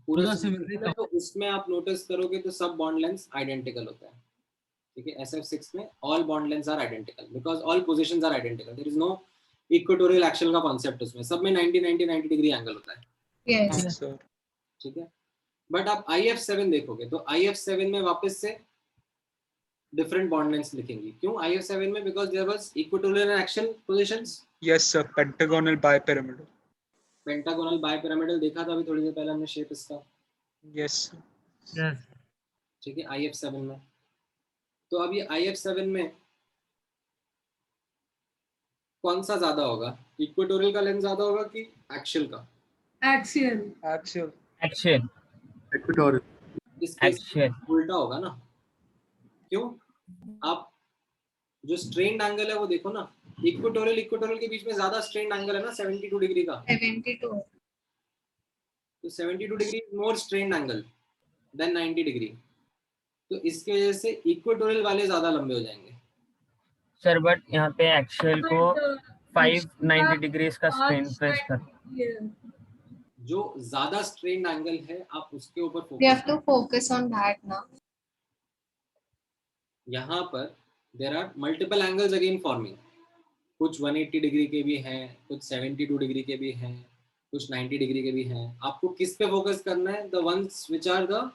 पूरा सिमेट्रिकल है, तो उसमें आप नोटिस करोगे तो सब बॉन्ड लेंथ आइडेंटिकल होता है, ठीक है। SF6 में all bond lengths are identical because all positions are identical, there is no equatorial axial का कॉन्सेप्ट उसमें, सब में 90 डिग्री एंगल होता है, Yes. ठीक है। बट आप IF7 देखोगे तो IF7 में वापस से डिफरेंट बॉन्ड लेंथ्स लिखेंगे। क्यों IF7 में? Because there was equatorial and axial positions. Yes, sir. Pentagonal bipyramidal. Pentagonal bipyramidal देखा था अभी थोड़ी देर पहले हमने शेप इसका। Yes. Yes. ठीक है IF7 में। तो अब ये IF7 में कौन सा ज्यादा होगा, इक्वेटोरियल का लेंथ ज्यादा होगा कि एक्सियल का? axial axial equatorial. इस केस में उल्टा होगा ना, क्यों? आप जो स्ट्रेन्ड एंगल है वो देखो ना, इक्वेटोरियल के बीच में ज्यादा स्ट्रेन्ड एंगल है ना 72 डिग्री का। 72. तो 72 डिग्री मोर स्ट्रेन्ड एंगल देन 90 डिग्री, तो इसकी वजह से इक्वेटोरियल वाले ज्यादा लंबे हो जाएंगे। सर बट यहाँ पे एक्सियल को 590 डिग्रीज का स्ट्रेन प्रेस कर, जो ज्यादा स्ट्रेन्ड एंगल है आप उसके ऊपर We have focus. to focus on that now. यहाँ पर there are multiple angles again forming, कुछ 180 डिग्री के भी हैं, कुछ 72 डिग्री के भी हैं, कुछ 90 डिग्री के भी हैं। आपको किस पे फोकस करना है? The ones which are the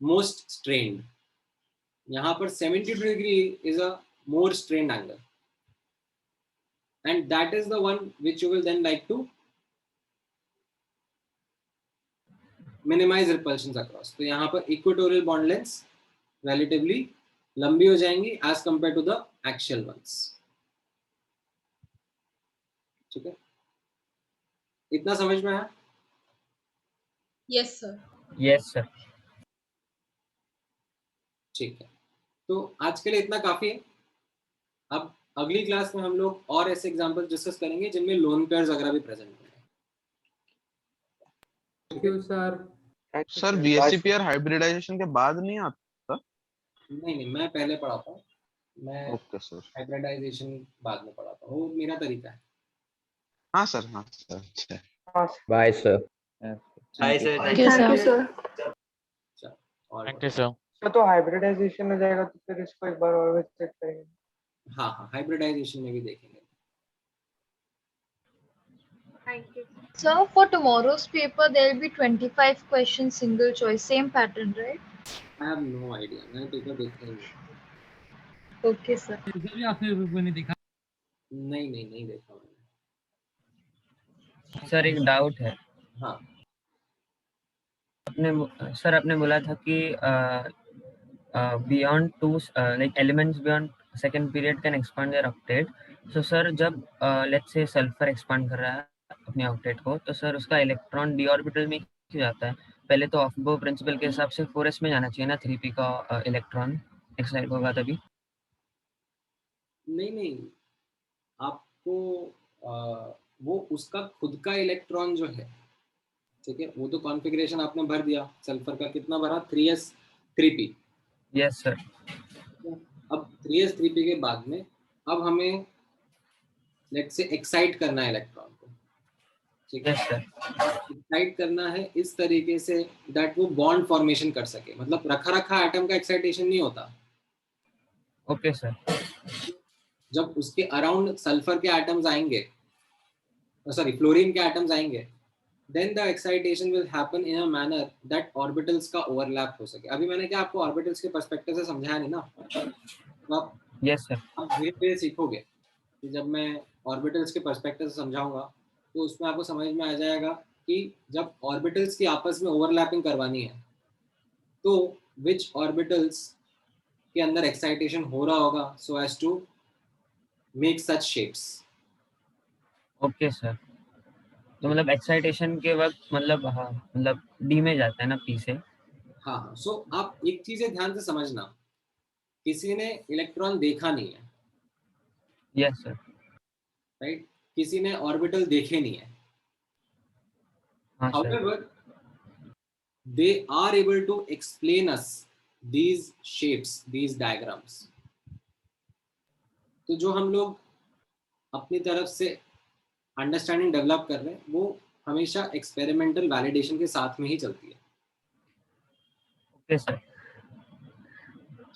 most strained. यहाँ पर 72 degree is a more strained angle and that is the one which you will then like to minimize repulsions across। तो यहाँ पर इक्वेटोरियल बॉन्ड लेंथ्स relatively लंबी हो जाएंगी as compared to the axial ones, ठीक है। इतना समझ में आया? Yes, sir. Yes sir. ठीक है, तो आज के लिए इतना काफी है। अब अगली क्लास में हम लोग और ऐसे एग्जांपल्स डिस्कस करेंगे जिनमें लोन पेयर्स वगैरह भी प्रेजेंट होंगे। Thank you sir. Sir VSEPR hybridisation के बाद नहीं आता? नहीं, मैं पहले पढ़ाता हूँ, मैं ओके सर। हाइब्रिडाइजेशन बाद में पढ़ाता हूँ, वो मेरा तरीका है। हाँ सर, हाँ सर। अच्छा, bye sir. Bye, sir. Thank you, sir. Thank you, sir. तो हाइब्रिडाइजेशन हो जाएगा तो फिर इसको एक बार और चेक करेंगे। हाँ, हाइब्रिडाइजेशन में भी देखेंगे। Thank you. Sir, for tomorrow's paper, there will be 25 questions, single choice, same pattern, right? I have no idea, मैंने पेपर देखा ही नहीं। Okay, sir. इधर भी आपने पेपर नहीं देखा? नहीं देखा मैंने। सर एक डाउट है। हाँ आपने बोला था कि beyond two like elements beyond second period can expand their octet। so sir जब let's say सल्फर एक्सपांड कर रहा है अपने ऑक्टेट को, तो सर उसका इलेक्ट्रॉन डी ऑर्बिटल में क्यों जाता है? पहले तो ऑफ बो प्रिंसिपल के हिसाब से 4s में जाना चाहिए ना, 3p का इलेक्ट्रॉन एक्साइट होगा तभी। नहीं, आपको वो उसका खुद का इलेक्ट्रॉन जो है, ठीक है, वो तो कॉन्फ़िगरेशन आपने भर दिया, सल्फर का कितना भरा? 3s 3p। Yes sir. अब 3s 3p के बाद में अब हमें लेट्स से एक्साइट करना है इलेक्ट्रॉन को, ठीक है। एक्साइट करना है इस तरीके से दैट वो बॉन्ड फॉर्मेशन कर सके, मतलब रखा एटम का एक्साइटेशन नहीं होता। Okay sir. जब उसके अराउंड सल्फर के एटम्स आएंगे, सॉरी फ्लोरीन के एटम्स आएंगे, then the excitation will happen in a manner that orbitals का overlap हो सके। अभी मैंने क्या आपको orbitals के perspective से समझाया नहीं ना, तो आप यस सर आप धीरे-धीरे सीखोगे कि जब मैं orbitals के perspective से समझाऊंगा तो उसमें आपको समझ में आ जाएगा कि जब orbitals की आपस में overlapping करवानी है तो which orbitals के अंदर excitation हो रहा होगा so as to make such shapes। Okay sir. तो मतलब एक्साइटेशन के वक्त मतलब हाँ मतलब डी में जाता है ना पी से। हाँ, सो आप एक चीज ध्यान से समझना, किसी ने इलेक्ट्रॉन देखा नहीं है, यस सर, राइट, किसी ने ऑर्बिटल देखे नहीं है। हाँ However, they are able to explain us these shapes, these diagrams. तो जो हम लोग अपनी तरफ से अंडरस्टैंडिंग डेवलप कर रहे हैं वो हमेशा एक्सपेरिमेंटल वैलिडेशन के साथ में ही चलती है. ओके सर,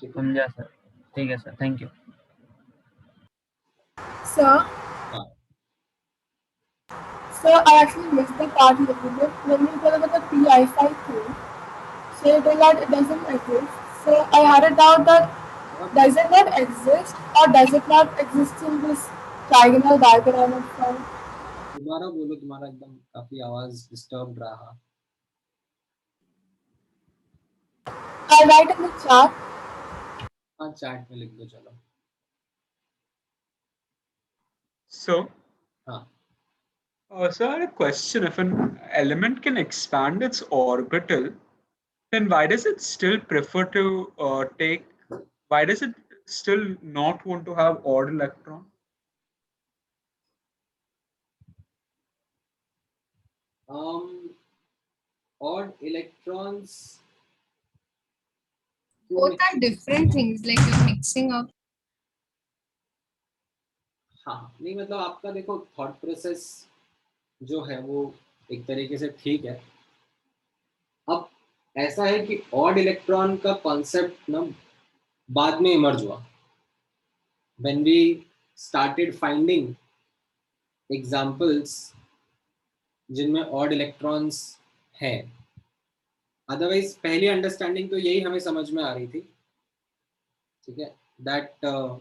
समझा सर. ठीक है sir, thank you. Sir, sir, I actually missed the part a little bit when you told about the PI5 thing. So you told that it doesn't exist. So I had a doubt that does it not exist or does it not exist in this diagonal diagram of form? दोबारा बोलो, तुम्हारा एकदम काफी आवाज डिस्टर्ब रहा. I'll write in the chat. हाँ, चैट में लिख दो. चलो. So, हाँ. So I had a question. If an element can expand its orbital, then why does it still prefer to why does it still not want to have odd electron? Odd electrons. Both are different things, like you're mixing up. हाँ, नहीं मतलब आपका देखो थॉट प्रोसेस जो है वो एक तरीके से ठीक है. अब ऐसा है कि ऑड इलेक्ट्रॉन का कॉन्सेप्ट ना बाद में इमर्ज हुआ. When we started finding examples जिनमें ऑड इलेक्ट्रॉन्स हैं, अदरवाइज पहली अंडरस्टैंडिंग तो यही हमें समझ में आ रही थी, ठीक है, that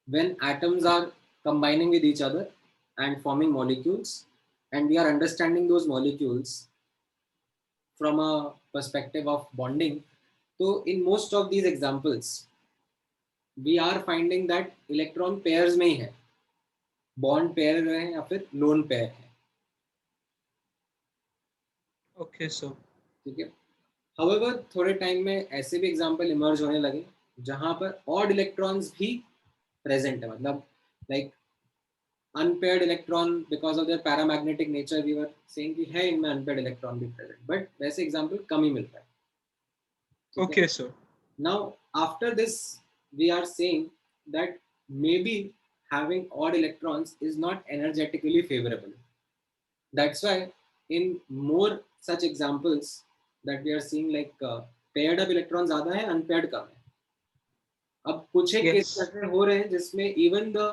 when atoms are combining with each other and forming molecules, and we are understanding those molecules from a perspective of bonding, so in most of these examples we are finding that electron pairs में ही है, bond pair है या फिर lone pair है. Okay, so ठीक है. However, थोड़े टाइम में ऐसे भी एग्जांपल इमर्ज होने लगे जहां पर ऑड इलेक्ट्रॉन्स भी प्रेजेंट है, मतलब like unpaired electron because of their paramagnetic nature we were saying कि है इनमें अनपेयर्ड इलेक्ट्रॉन भी प्रेजेंट, बट वैसे एग्जांपल कम ही मिल रहा है. Okay, sir. Now after this we are saying that maybe having odd electrons is not energetically favorable. That's why in more such examples that we are seeing like paired up electrons ज़्यादा है, unpaired कम है. अब कुछ एक केस ऐसे हो रहे हैं जिसमें even the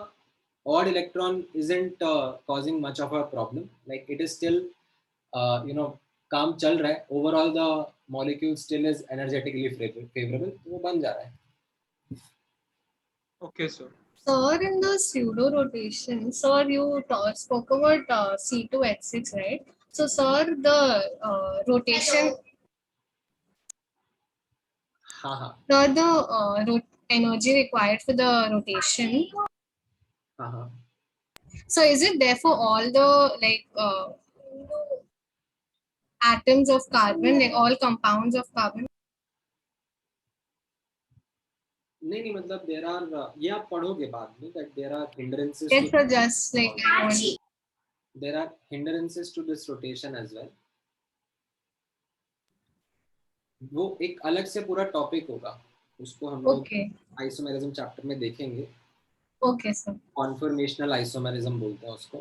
odd electron isn't causing much of a problem, like it is still काम चल रहा है, overall the molecule still is energetically favorable, तो वो बन जा रहा है. Okay, sir. Sir, in the pseudo rotation, sir, you spoke about C2H6, right? So, sir, the rotation. Sir, the energy required for the rotation. So, is it there for all the atoms of carbon, like all compounds of carbon? नहीं मतलब there are ये आप पढ़ोगे बाद में that there are hindrances. Yes, sir, just like I want. There are hindrances to this rotation as well. वो एक अलग से पूरा टॉपिक होगा, उसको हम लोग आइसोमेरिज्म चैप्टर में देखेंगे. Okay sir. कॉन्फर्मेशनल आइसोमेरिज्म बोलते हैं उसको,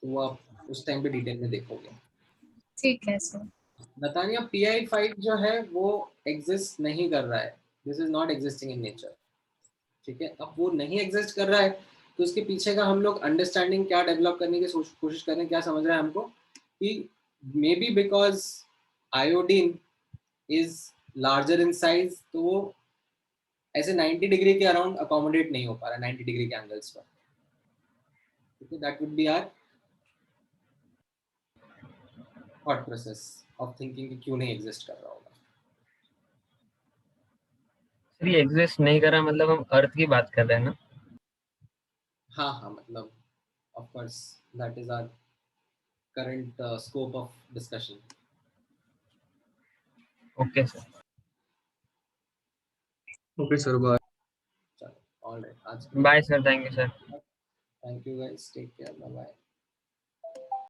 तो वो आप उस टाइम पे डिटेल में देखोगे. ठीक है सर. नतानिया, PI5 जो है वो एग्जिस्ट नहीं कर रहा है, this is not existing in nature. ठीक है, अब वो नहीं एग्जिस्ट कर रहा है तो उसके पीछे का हम लोग अंडरस्टैंडिंग क्या डेवलप करने की कोशिश कर रहे हैं, क्या समझ रहे हैं हमको कि may be because iodine is larger in size, तो वो ऐसे 90 डिग्री के अराउंड अकोमोडेट नहीं हो पा रहा है 90 डिग्री के एंगल्स पर. ठीक है, that would be our thought process of thinking कि क्यों नहीं एग्जिस्ट कर रहा होगा. ये एग्जिस्ट नहीं कर रहा मतलब हम अर्थ की बात कर रहे हैं ना. हाँ मतलब of course that is our current scope of discussion. Okay sir. Okay sir, bye. चलो, ऑलराइट, आज bye sir, thank you sir. Thank you guys, take care, bye bye.